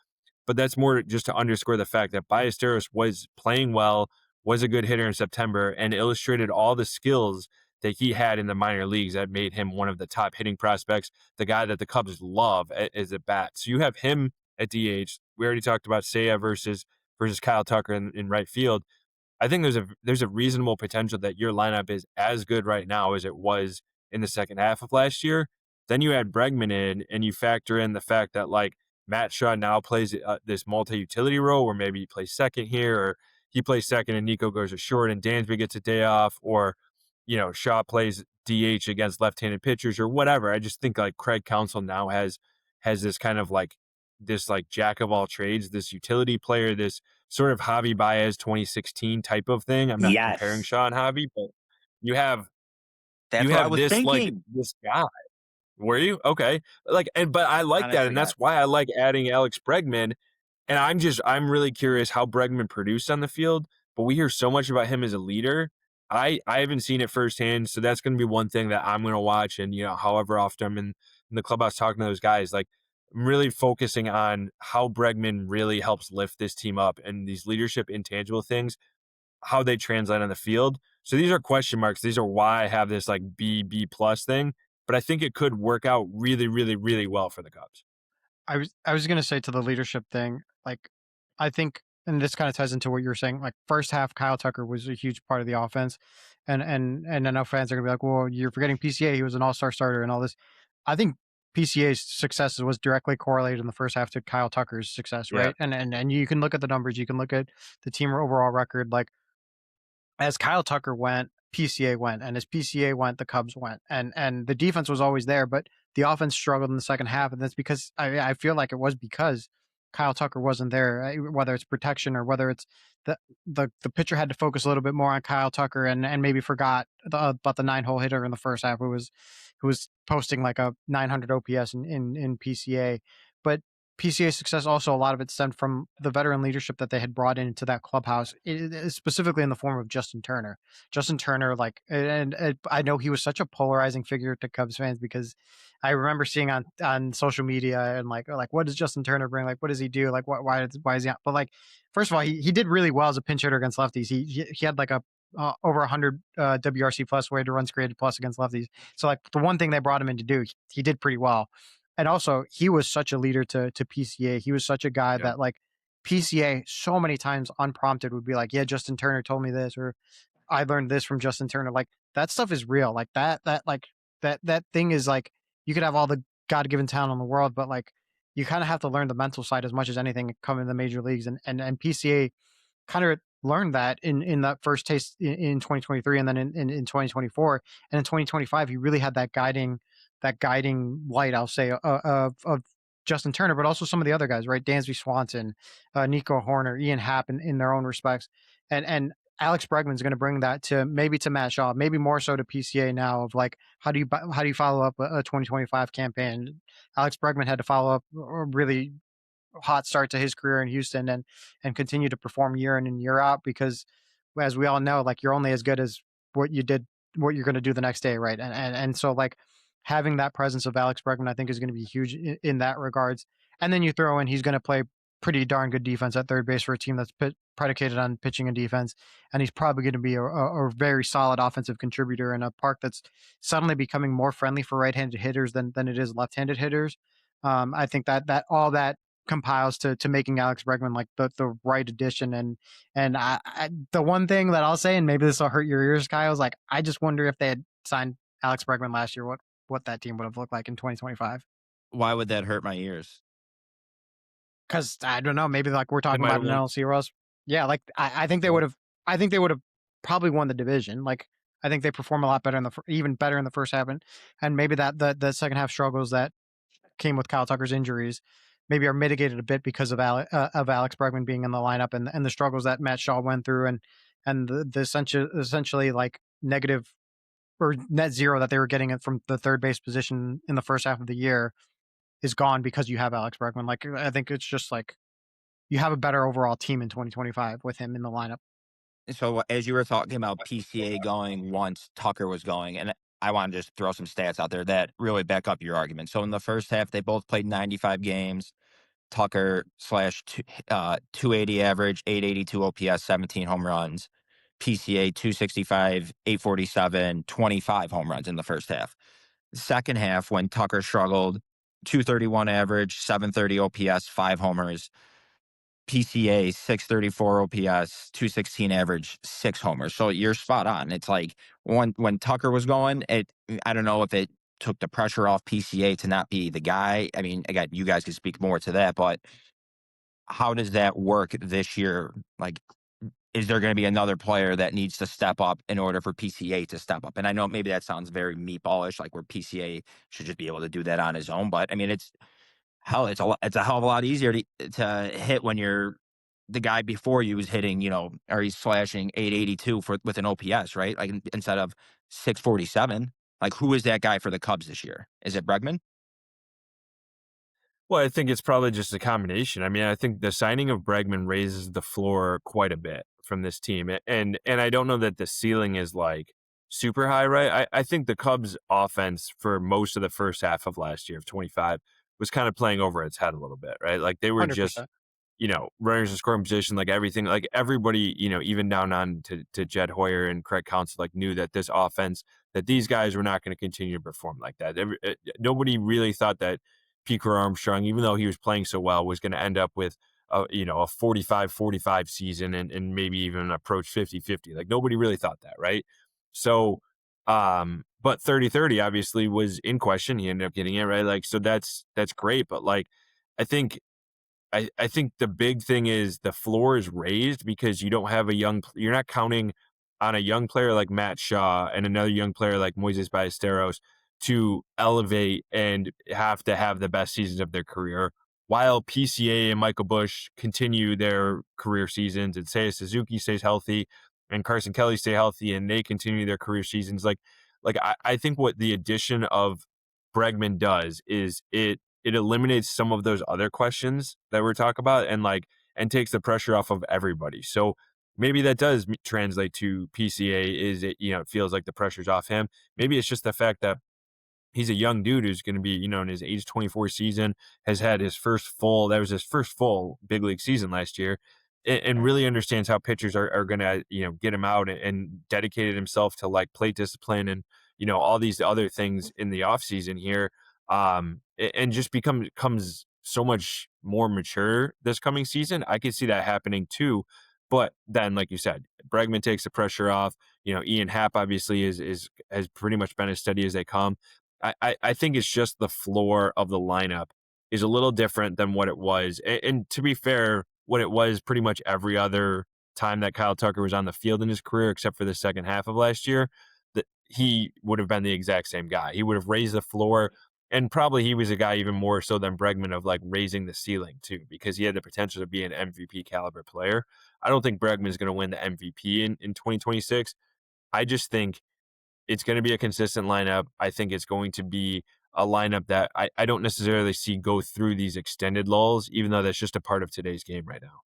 but that's more just to underscore the fact that Ballesteros was playing well, was a good hitter in September, and illustrated all the skills that he had in the minor leagues that made him one of the top hitting prospects, the guy that the Cubs love as a bat. So you have him at DH. We already talked about Seiya versus Kyle Tucker in right field. I think there's a reasonable potential that your lineup is as good right now as it was in the second half of last year. Then you add Bregman in, and you factor in the fact that like Matt Shaw now plays this multi-utility role, where maybe he plays second here, or he plays second and Nico goes to short, and Dansby gets a day off, or Shaw plays DH against left-handed pitchers or whatever. I just think like Craig Counsell now has this kind of like this like jack of all trades, this utility player, this sort of Javi Baez 2016 type of thing. I'm not comparing Yes. Shaw and Javi, but you have That's what I was this like thinking. this guy. Were you? Okay. But I like that, Honestly, and that's guys. why I like adding Alex Bregman. And I'm really curious how Bregman produced on the field, but we hear so much about him as a leader. I haven't seen it firsthand, so that's going to be one thing that I'm going to watch. And however often I'm in the clubhouse talking to those guys, like I'm really focusing on how Bregman really helps lift this team up and these leadership intangible things, how they translate on the field. So these are question marks. These are why I have this like B plus thing, but I think it could work out really, really, really well for the Cubs. I was gonna say to the leadership thing, like I think, and this kind of ties into what you were saying. Like first half, Kyle Tucker was a huge part of the offense, and I know fans are gonna be like, "Well, you're forgetting PCA. He was an all-star starter and all this." I think PCA's success was directly correlated in the first half to Kyle Tucker's success, Yeah. right? And you can look at the numbers, you can look at the team overall record. Like as Kyle Tucker went, PCA went, and as PCA went, the Cubs went, and the defense was always there, but the offense struggled in the second half, and that's because I feel like it was because Kyle Tucker wasn't there, whether it's protection or whether it's the pitcher had to focus a little bit more on Kyle Tucker and maybe forgot about the 9-hole hitter in the first half who was posting like a 900 OPS in PCA, but PCA's success also a lot of it stemmed from the veteran leadership that they had brought into that clubhouse, specifically in the form of Justin Turner. Justin Turner, like, and I know he was such a polarizing figure to Cubs fans because I remember seeing on social media and like what does Justin Turner bring? Like, what does he do? Like, why is he? But like, first of all, he did really well as a pinch hitter against lefties. He had like a over 100 WRC plus weighted runs created plus against lefties. So like the one thing they brought him in to do, he did pretty well. And also, he was such a leader to PCA. He was such a guy Yeah. that like PCA so many times unprompted would be like, "Yeah, Justin Turner told me this," or "I learned this from Justin Turner." Like that stuff is real. Like that thing is like you could have all the God given talent in the world, but like you kind of have to learn the mental side as much as anything coming in the major leagues. And PCA kind of learned that in that first taste in 2023 and then in 2024 and in 2025 he really had that guiding that guiding light, I'll say, of Justin Turner, but also some of the other guys, right? Dansby Swanson, Nico Horner, Ian Happ in their own respects. And Alex Bregman's going to bring that to Matt Shaw, maybe more so to PCA now of like, how do you follow up a 2025 campaign? Alex Bregman had to follow up a really hot start to his career in Houston and continue to perform year in and year out because as we all know, like you're only as good as what you did, what you're going to do the next day. Right. And so like having that presence of Alex Bregman, I think is going to be huge in that regards. And then you throw in, he's going to play pretty darn good defense at third base for a team that's predicated on pitching and defense. And he's probably going to be a very solid offensive contributor in a park that's suddenly becoming more friendly for right-handed hitters than it is left-handed hitters. I think that all that compiles to making Alex Bregman like the right addition. And the one thing that I'll say, and maybe this will hurt your ears, Kyle, is like I just wonder if they had signed Alex Bregman last year, what that team would have looked like in 2025. Why would that hurt my ears? Because I don't know, maybe like we're talking about an NLC Rose. Yeah, like I think they would have. I think they would have probably won the division. Like I think they perform a lot better even better in the first half, and maybe that the second half struggles that came with Kyle Tucker's injuries maybe are mitigated a bit because of Alex Bregman being in the lineup and the struggles that Matt Shaw went through and the essentially like negative or net zero that they were getting from the third base position in the first half of the year is gone because you have Alex Bregman. Like I think it's just like you have a better overall team in 2025 with him in the lineup. So as you were talking about PCA going once Tucker was going, and I want to just throw some stats out there that really back up your argument. So in the first half, they both played 95 games. Tucker slash 280 average, 882 OPS, 17 home runs. PCA 265, 847, 25 home runs in the first half. Second half, when Tucker struggled, 231 average, 730 OPS, 5 homers. PCA 634 OPS, 216 average, 6 homers. So you're spot on. It's like when Tucker was going, I don't know if it took the pressure off PCA to not be the guy. I mean, again, you guys can speak more to that, but how does that work this year? Like, is there going to be another player that needs to step up in order for PCA to step up? And I know maybe that sounds very meatballish, like where PCA should just be able to do that on his own. But I mean, it's a hell of a lot easier to hit when you're the guy before you is hitting, or he's slashing 882 with an OPS, right? Like instead of 647. Like, who is that guy for the Cubs this year? Is it Bregman? Well, I think it's probably just a combination. I mean, I think the signing of Bregman raises the floor quite a bit from this team. And I don't know that the ceiling is like super high, right? I think the Cubs offense for most of the first half of last year of 25 was kind of playing over its head a little bit, right? Like they were 100%. just, runners in scoring position, like everything, like everybody, even down on to Jed Hoyer and Craig Counsell, like knew that this offense, that these guys were not going to continue to perform like that. Nobody really thought that Piquet Armstrong, even though he was playing so well, was going to end up with a 45-45 season and maybe even approach 50-50. Like nobody really thought that, right? So, but 30-30 obviously was in question. He ended up getting it, right? Like, so that's great. But like, I think the big thing is the floor is raised because you don't have you're not counting on a young player like Matt Shaw and another young player like Moises Ballesteros to elevate and have to have the best seasons of their career, while PCA and Michael Busch continue their career seasons and Seiya Suzuki stays healthy and Carson Kelly stay healthy and they continue their career seasons. Like I think what the addition of Bregman does is it eliminates some of those other questions that we're talking about and takes the pressure off of everybody. So maybe that does translate to PCA is it feels like the pressure's off him. Maybe it's just the fact that he's a young dude who's going to be, in his age 24 season, has had his first full big league season last year and really understands how pitchers are going to, get him out and dedicated himself to like plate discipline and, all these other things in the off season here. And just becomes so much more mature this coming season. I could see that happening too. But then, like you said, Bregman takes the pressure off. Ian Happ obviously has pretty much been as steady as they come. I think it's just the floor of the lineup is a little different than what it was. And to be fair, what it was pretty much every other time that Kyle Tucker was on the field in his career, except for the second half of last year. he would have been the exact same guy. He would have raised the floor, and probably he was a guy even more so than Bregman of like raising the ceiling too, because he had the potential to be an MVP caliber player. I don't think Bregman is going to win the MVP in 2026. I just think it's going to be a consistent lineup. I think it's going to be a lineup that I don't necessarily see go through these extended lulls, even though that's just a part of today's game right now.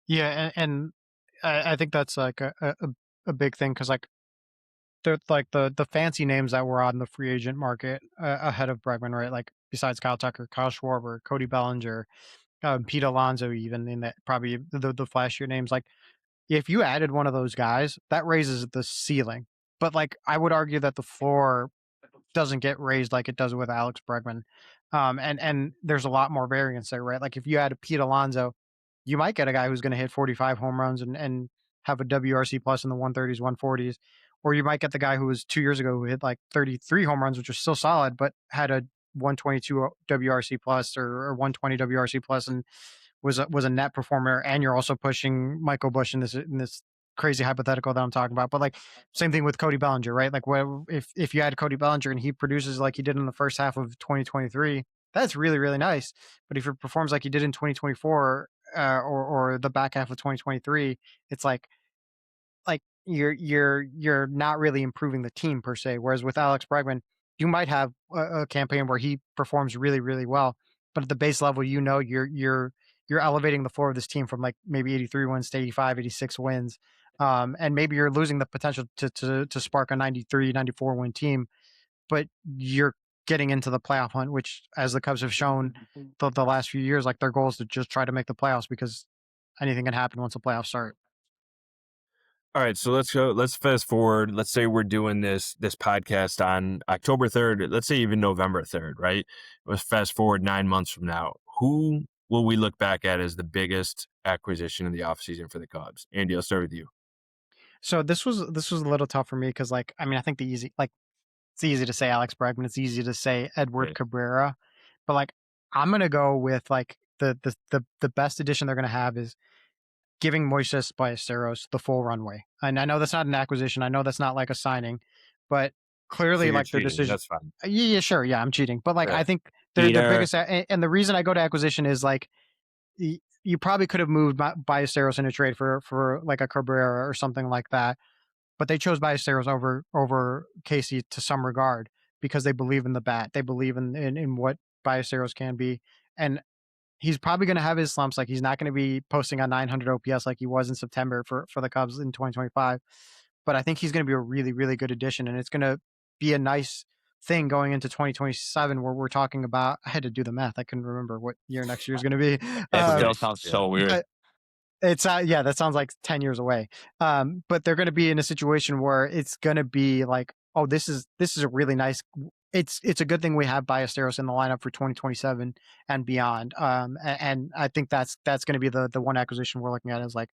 Yeah, and I think that's like a big thing because like they're like the fancy names that were on the free agent market ahead of Bregman, right? Like besides Kyle Tucker, Kyle Schwarber, Cody Bellinger, Pete Alonso, even in that probably the flashier names. Like if you added one of those guys, that raises the ceiling. But like I would argue that the floor doesn't get raised like it does with Alex Bregman. And there's a lot more variance there, right? Like if you add a Pete Alonso, you might get a guy who's going to hit 45 home runs and have a WRC plus in the 130s, 140s, or you might get the guy who was 2 years ago who hit like 33 home runs, which was still solid, but had a 122 WRC plus or 120 WRC plus and was a net performer. And you're also pushing Michael Busch in this crazy hypothetical that I'm talking about. But like same thing with Cody Bellinger, right? Like if you had Cody Bellinger and he produces like he did in the first half of 2023, that's really, really nice. But if it performs like he did in 2024 or the back half of 2023, it's like you're not really improving the team per se. Whereas with Alex Bregman, you might have a campaign where he performs really, really well, but at the base level, you're elevating the floor of this team from like maybe 83 wins to 85, 86 wins. And maybe you're losing the potential to spark a 93, 94 win team, but you're getting into the playoff hunt, which as the Cubs have shown the last few years, like their goal is to just try to make the playoffs because anything can happen once the playoffs start. All right, so let's fast forward. Let's say we're doing this podcast on October 3rd. Let's say even November 3rd, right? Let's fast forward 9 months from now. Who will we look back at as the biggest acquisition in the offseason for the Cubs? Andy, I'll start with you. So this was a little tough for me because like I mean I think it's easy to say Alex Bregman, it's easy to say Edward Right. Cabrera, but like I'm gonna go with like the best addition they're gonna have is giving Moises Ballesteros the full runway. And I know that's not an acquisition. I know that's not like a signing, but So clearly you're like their cheating. decision. That's fine. Yeah, sure. Yeah, I'm cheating. But like Yeah. I think their Cheater. biggest and the reason I go to acquisition is like you probably could have moved Ballesteros in a trade for like a Cabrera or something like that, but they chose Ballesteros over Casey to some regard because they believe in the bat. They believe in what Ballesteros can be, and he's probably going to have his slumps. Like he's not going to be posting on 900 OPS like he was in September for the Cubs in 2025. But I think he's going to be a really, really good addition, and it's going to be a nice thing going into 2027 where we're talking about. I had to do the math. I couldn't remember what year next year is going to be. It still sounds so weird. It's yeah, that sounds like 10 years away. But they're going to be in a situation where it's going to be like, oh, this is a really nice. It's a good thing we have Ballesteros in the lineup for 2027 and beyond. And I think that's going to be the one acquisition we're looking at is like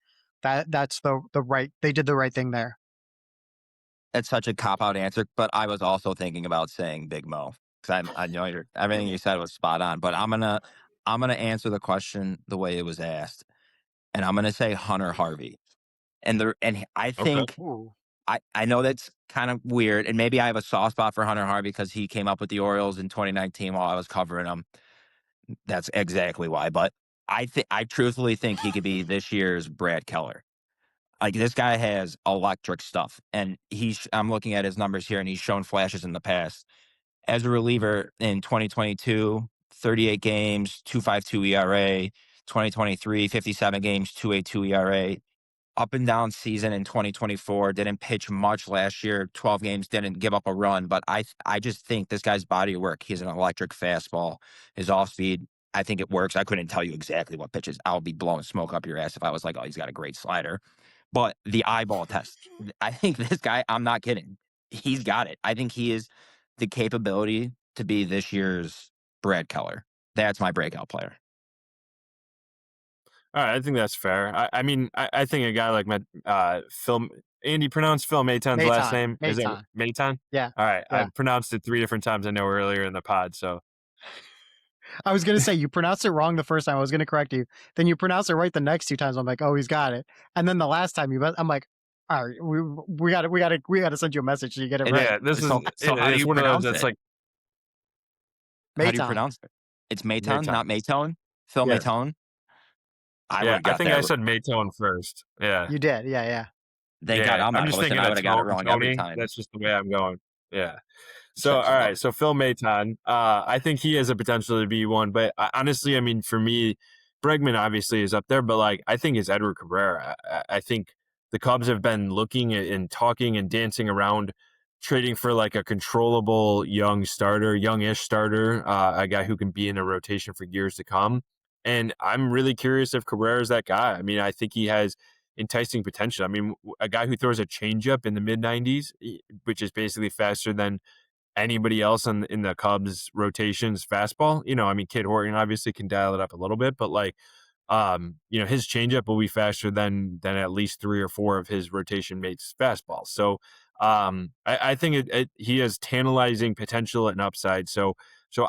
that's the right. They did the right thing there. It's such a cop out answer, but I was also thinking about saying Big Mo because I know everything you said was spot on. But I'm gonna answer the question the way it was asked, and I'm gonna say Hunter Harvey. And I think I know that's kind of weird, and maybe I have a soft spot for Hunter Harvey because he came up with the Orioles in 2019 while I was covering them. That's exactly why. But I truthfully think he could be this year's Brad Keller. Like this guy has electric stuff, and I'm looking at his numbers here, and he's shown flashes in the past. As a reliever in 2022, 38 games, 2.52 ERA. 2023, 57 games, 2.82 ERA. Up and down season in 2024. Didn't pitch much last year. 12 games, didn't give up a run. But I just think this guy's body of work. He's an electric fastball. His off speed, I think it works. I couldn't tell you exactly what pitches. I'll be blowing smoke up your ass if I was like, oh, he's got a great slider. But the eyeball test, I think this guy, I'm not kidding. He's got it. I think he is the capability to be this year's Brad Keller. That's my breakout player. All right, I think that's fair. I mean, I think a guy like Phil, Andy pronounced Phil Maton's last name. Is it Maton? Yeah. All right, Yeah. I pronounced it 3 different times I know earlier in the pod. So I was going to say you pronounced it wrong the first time. I was going to correct you. Then you pronounced it right the next 2 times. I'm like, oh, he's got it. And then the last time I'm like, All right, we gotta send you a message so you get it And right. yeah, this is So how do it's you one of those pronounce that's it? like How do you Maton. pronounce it? It's Mayton, not Mayton. Maytone? Phil Yes, Maytone? I Yeah, would've I got think that I r said Maytone first. Yeah. you did. Yeah, yeah. Thank God Yeah, I'm I'm not just close, and thinking I of would've got it wrong every Tony. time. That's just the way I'm going. Yeah. So, Checks all out. right. So Phil Maton, I think he has a potential to be one, but honestly, I mean, for me, Bregman obviously is up there, but like, I think it's Edward Cabrera. I think the Cubs have been looking and talking and dancing around trading for like a controllable young starter, youngish starter, a guy who can be in a rotation for years to come. And I'm really curious if Cabrera is that guy. I mean, I think he has enticing potential. I mean, a guy who throws a changeup in the mid 90s, which is basically faster than anybody else in the Cubs rotations fastball. I mean, Kid Horton obviously can dial it up a little bit, but like, his changeup will be faster than at least three or four of his rotation mates fastballs. So, I think he has tantalizing potential and upside. So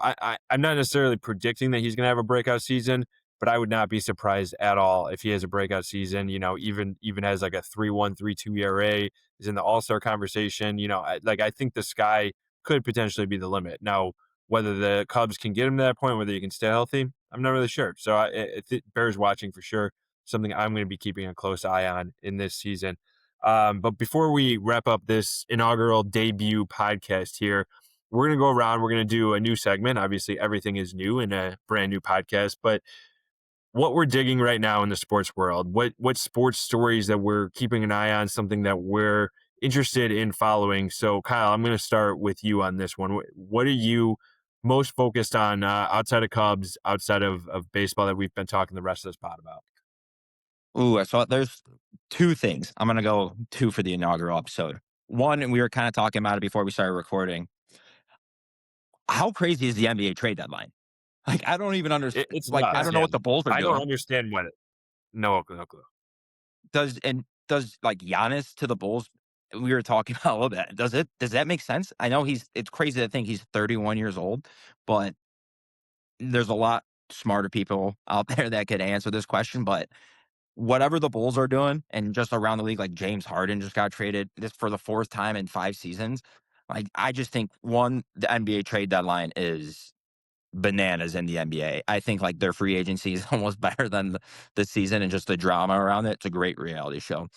I'm not necessarily predicting that he's going to have a breakout season, but I would not be surprised at all if he has a breakout season. Even has like a 3.1, 3.2 ERA, is in the All Star conversation. I think the sky could potentially be the limit. Now, whether the Cubs can get him to that point, whether he can stay healthy, I'm not really sure. So it bears watching for sure. Something I'm going to be keeping a close eye on in this season. But before we wrap up this inaugural debut podcast here, we're going to go around. We're going to do a new segment. Obviously, everything is new in a brand new podcast, but what we're digging right now in the sports world, what sports stories that we're keeping an eye on, something that we're interested in following. So, Kyle, I'm going to start with you on this one. What are you most focused on outside of Cubs, outside of baseball that we've been talking the rest of this pod about? Ooh, so there's 2 things. I'm gonna go 2 for the inaugural episode. One, and we were kinda talking about it before we started recording. How crazy is the NBA trade deadline? Like, I don't even understand. It's Like, I nuts. don't know Yeah, what the Bulls are I don't doing. understand what it. No clue. Does like Giannis to the Bulls? We were talking about a little bit. Does that make sense? I know it's crazy to think he's 31 years old, but there's a lot smarter people out there that could answer this question. But whatever the Bulls are doing, and just around the league, like James Harden just got traded this for the 4th time in 5 seasons. Like, I just think one, the NBA trade deadline is bananas in the NBA. I think like their free agency is almost better than the season, and just the drama around it. It's a great reality show.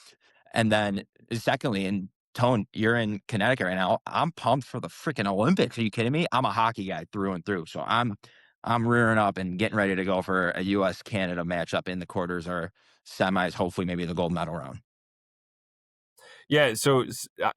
And then secondly, and Tone, you're in Connecticut right now. I'm pumped for the freaking Olympics. Are you kidding me? I'm a hockey guy through and through. So I'm rearing up and getting ready to go for a US Canada matchup in the quarters or semis, hopefully maybe the gold medal round. Yeah. So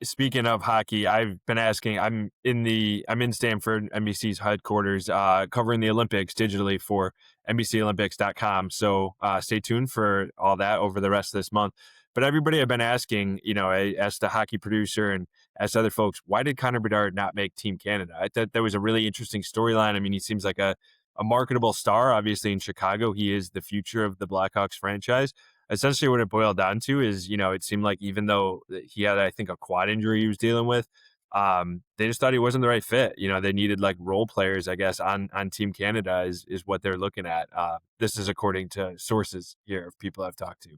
speaking of hockey, I've been asking. I'm in Stamford, NBC's headquarters, covering the Olympics digitally for NBCOlympics.com. So stay tuned for all that over the rest of this month. But everybody I've been asking, I asked the hockey producer and asked other folks, why did Connor Bedard not make Team Canada? I thought that was a really interesting storyline. I mean, he seems like a marketable star. Obviously, in Chicago, he is the future of the Blackhawks franchise. Essentially what it boiled down to is, it seemed like even though he had, I think, a quad injury he was dealing with, they just thought he wasn't the right fit. They needed like role players, I guess, on Team Canada is what they're looking at. This is according to sources here of people I've talked to.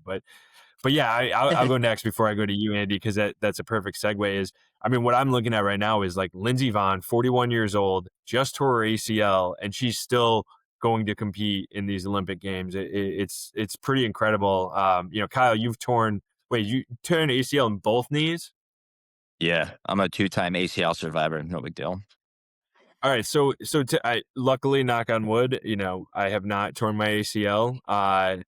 But yeah, I'll go next before I go to you, Andy, because that's a perfect segue. I mean, what I'm looking at right now is like Lindsey Vonn, 41 years old, just tore her ACL, and she's still going to compete in these Olympic Games. It's pretty incredible. Kyle, you torn ACL in both knees. Yeah, I'm a 2-time ACL survivor. No big deal. All right, I luckily, knock on wood, I have not torn my ACL.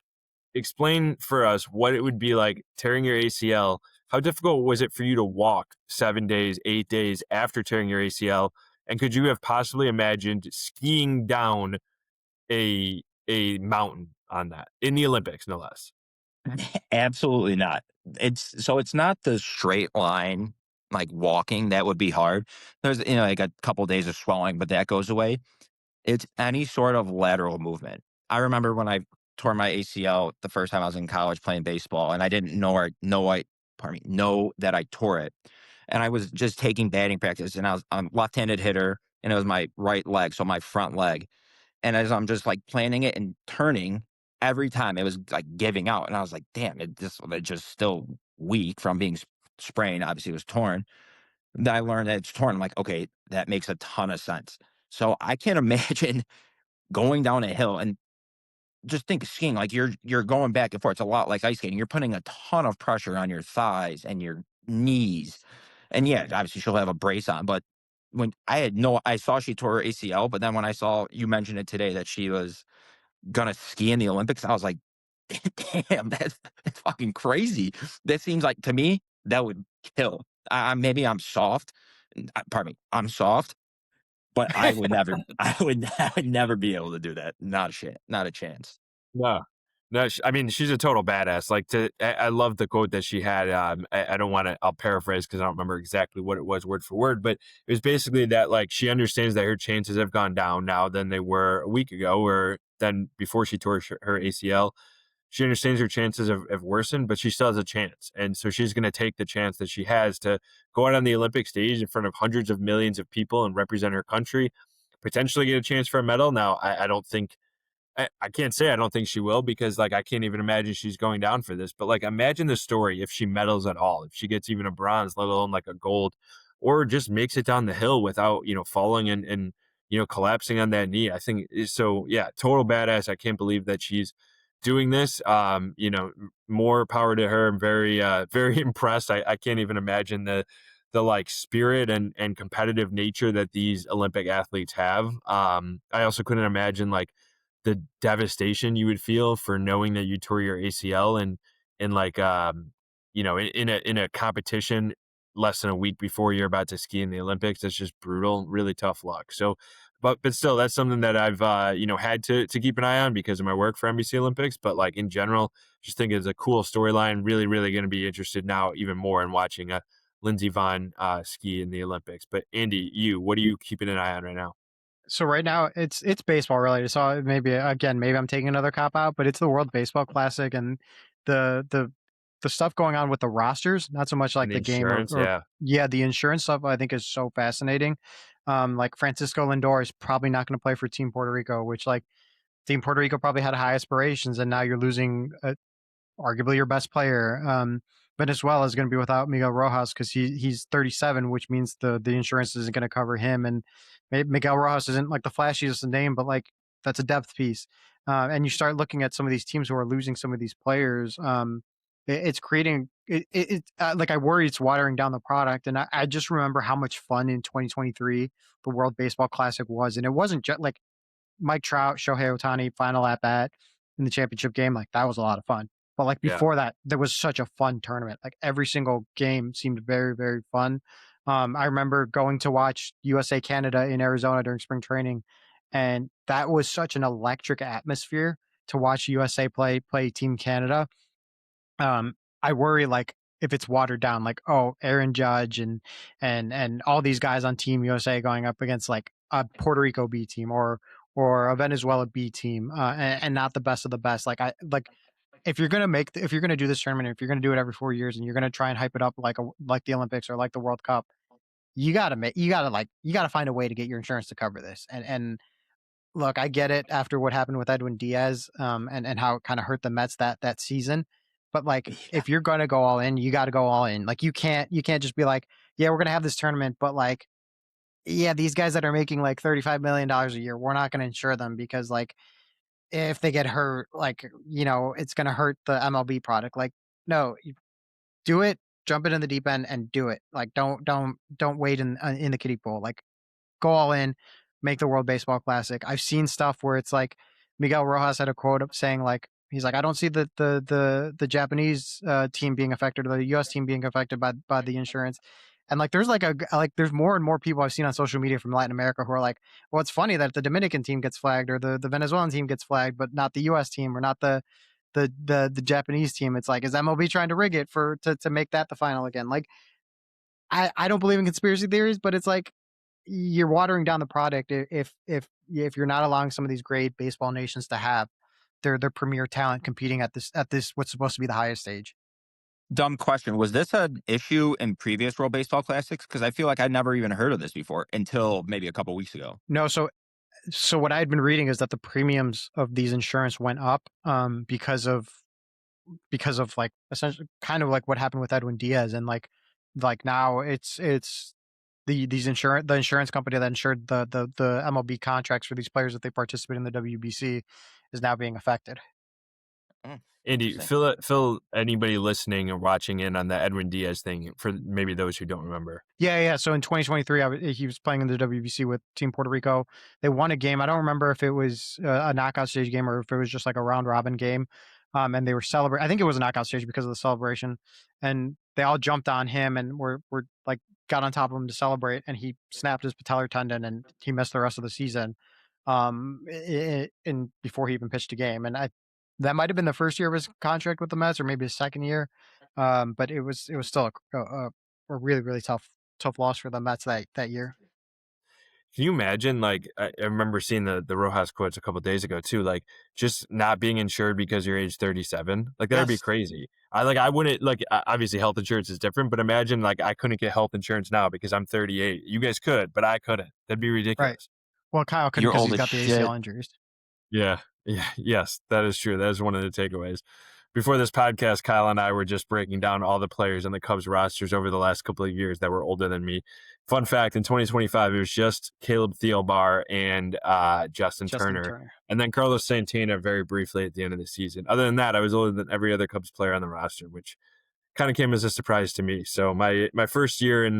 Explain for us what it would be like tearing your ACL. How difficult was it for you to walk 7 days, 8 days after tearing your ACL? And could you have possibly imagined skiing down a mountain on that in the Olympics, no less? Absolutely not. It's not the straight line, like walking, that would be hard. There's, like a couple days of swelling, but that goes away. It's any sort of lateral movement. I remember when I tore my ACL the first time I was in college playing baseball, and I didn't know that I tore it. And I was just taking batting practice, and I'm a left-handed hitter, and it was my right leg, so my front leg. And as I'm just like planning it and turning, every time it was like giving out. And I was like, damn, it just still week from being sprained. Obviously, it was torn. Then I learned that it's torn. I'm like, okay, that makes a ton of sense. So I can't imagine going down a hill and just think of skiing like you're going back and forth. It's a lot like ice skating. You're putting a ton of pressure on your thighs and your knees. And yeah, obviously she'll have a brace on, but when I saw she tore her ACL, but then when I saw you mention it today that she was gonna ski in the Olympics, I was like, damn, that's fucking crazy. That seems like to me that would kill. Maybe I'm soft. Pardon me, I'm soft, but I would never, I would never be able to do that. Not a chance. Not a chance. No. No, I mean, she's a total badass. Like, I love the quote that she had. I don't want to, I'll paraphrase because I don't remember exactly what it was word for word, but it was basically that, like, she understands that her chances have gone down now than they were a week ago or then before she tore her ACL. She understands her chances have worsened, but she still has a chance. And so she's going to take the chance that she has to go out on the Olympic stage in front of hundreds of millions of people and represent her country, potentially get a chance for a medal. Now, I don't think I can't say I don't think she will because, like, I can't even imagine she's going down for this. But, like, imagine the story if she medals at all, if she gets even a bronze, let alone like a gold, or just makes it down the hill without, falling and collapsing on that knee. I think so. Yeah, total badass. I can't believe that she's doing this. More power to her. I'm very, very impressed. I can't even imagine the like spirit and competitive nature that these Olympic athletes have. I also couldn't imagine like the devastation you would feel for knowing that you tore your ACL and like in a competition less than a week before you're about to ski in the Olympics. That's just brutal, really tough luck. So but still that's something that I've had to keep an eye on because of my work for NBC Olympics. But like in general, just think it's a cool storyline. Really, really going to be interested now even more in watching Lindsey Vonn ski in the Olympics. But Andy, what are you keeping an eye on right now? So right now it's baseball related. So maybe I'm taking another cop out, but it's the World Baseball Classic and the the the stuff going on with the rosters, not so much And like the the game insurance, or yeah. yeah, the insurance stuff I think is so fascinating. Like Francisco Lindor is probably not going to play for Team Puerto Rico, which like Team Puerto Rico probably had high aspirations, and now you're losing arguably your best player. Venezuela is going to be without Miguel Rojas because he's 37, which means the insurance isn't going to cover him. And Miguel Rojas isn't like the flashiest name, but like that's a depth piece. And you start looking at some of these teams who are losing some of these players. It's creating like I worry it's watering down the product. And I just remember how much fun in 2023 the World Baseball Classic was, and it wasn't just like Mike Trout, Shohei Ohtani, final at bat in the championship game. Like that was a lot of fun. But like Yeah. before that, there was such a fun tournament. Like every single game seemed very, very fun. I remember going to watch USA Canada in Arizona during spring training, and that was such an electric atmosphere to watch USA play Team Canada. I worry like if it's watered down, like oh, Aaron Judge and all these guys on Team USA going up against like a Puerto Rico B team or a Venezuela B team, and not the best of the best. Like I like if you're gonna if you're gonna do this tournament, if you're gonna do it every 4 years, and you're gonna try and hype it up like the Olympics or like the World Cup, you gotta find a way to get your insurance to cover this. And look, I get it after what happened with Edwin Diaz, and how it kind of hurt the Mets that season. But like, Yeah. if you're gonna go all in, you got to go all in. Like, you can't just be like, yeah, we're gonna have this tournament, but like, yeah, these guys that are making like $35 million a year, we're not gonna insure them because like, if they get hurt, like, it's gonna hurt the MLB product. Like, no, you do it, jump it in the deep end and do it. Like, don't wait in the kiddie pool. Like, go all in, make the World Baseball Classic. I've seen stuff where it's like Miguel Rojas had a quote of saying like he's like I don't see the Japanese team being affected or the U.S. team being affected by the insurance. And like there's there's more and more people I've seen on social media from Latin America who are like, well, it's funny that the Dominican team gets flagged or the Venezuelan team gets flagged, but not the U.S. team or not the Japanese team. It's like is MLB trying to rig it to make that the final again? Like I don't believe in conspiracy theories, but it's like you're watering down the product if you're not allowing some of these great baseball nations to have their premier talent competing at this what's supposed to be the highest stage. Dumb question. Was this an issue in previous World Baseball Classics? Because I feel like I'd never even heard of this before until maybe a couple weeks ago. No, so what I had been reading is that the premiums of these insurance went up because of because of like essentially kind of like what happened with Edwin Diaz, and like now it's the insurance company that insured the MLB contracts for these players that they participate in the WBC is now being affected. Andy, fill anybody listening or watching in on the Edwin Diaz thing for maybe those who don't remember. Yeah. So in 2023, he was playing in the WBC with Team Puerto Rico. They won a game. I don't remember if it was a knockout stage game or if it was just like a round robin game. And they were celebrating. I think it was a knockout stage because of the celebration. And they all jumped on him and were like got on top of him to celebrate. And he snapped his patellar tendon and he missed the rest of the season. In before he even pitched a game. And that might have been the first year of his contract with the Mets, or maybe his second year. But it was still a really, really tough loss for the Mets that year. Can you imagine? Like, I remember seeing the Rojas quotes a couple of days ago too. Like, just not being insured because you're age 37. Like, that'd be Yes. crazy. I wouldn't like. Obviously, health insurance is different, but imagine like I couldn't get health insurance now because I'm 38. You guys could, but I couldn't. That'd be ridiculous. Well, Kyle couldn't You're because old he's as got the shit. ACL injuries. Yeah. Yes, that is true. That is one of the takeaways. Before this podcast, Kyle and I were just breaking down all the players on the Cubs rosters over the last couple of years that were older than me. Fun fact, in 2025, it was just Caleb Thielbar and Justin Turner. And then Carlos Santana very briefly at the end of the season. Other than that, I was older than every other Cubs player on the roster, which kind of came as a surprise to me. So my first year in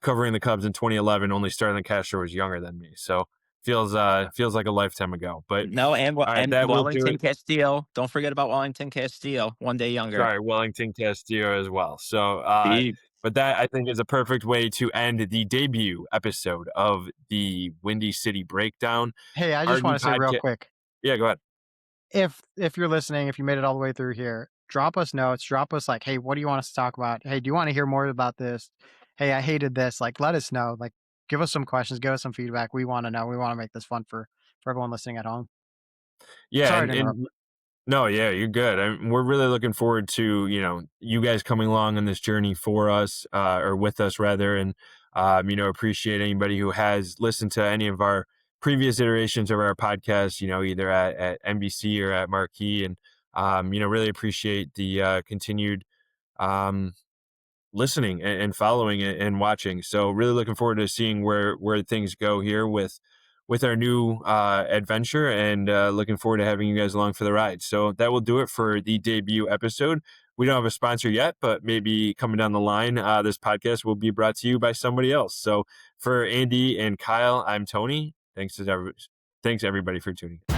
covering the Cubs in 2011, only Starlin Castro was younger than me. So feels like a lifetime ago. But No, and right, that will do Wellington it. Castillo. Don't forget about Wellington Castillo. One day younger. Sorry, Wellington Castillo as well. So, Deep. but that I think is a perfect way to end the debut episode of the Windy City Breakdown. Hey, I Our just new want to say real podca- quick, Yeah, go ahead. if you're listening, if you made it all the way through here, drop us notes, drop us like, hey, what do you want us to talk about? Hey, do you want to hear more about this? Hey, I hated this. Like, let us know. Like, give us some questions, give us some feedback. We want to know. We want to make this fun for everyone listening at home. Yeah, Sorry to interrupt. and no, yeah, you're good. We're really looking forward to you guys coming along on this journey for us, or with us rather, and appreciate anybody who has listened to any of our previous iterations of our podcast. Either at NBC or at Marquee, and really appreciate the continued listening and following and watching. So really looking forward to seeing where things go here with our new adventure, and looking forward to having you guys along for the ride. So that will do it for the debut episode. We don't have a sponsor yet, but maybe coming down the line, this podcast will be brought to you by somebody else. So for Andy and Kyle, I'm Tony. Thanks everybody for tuning in.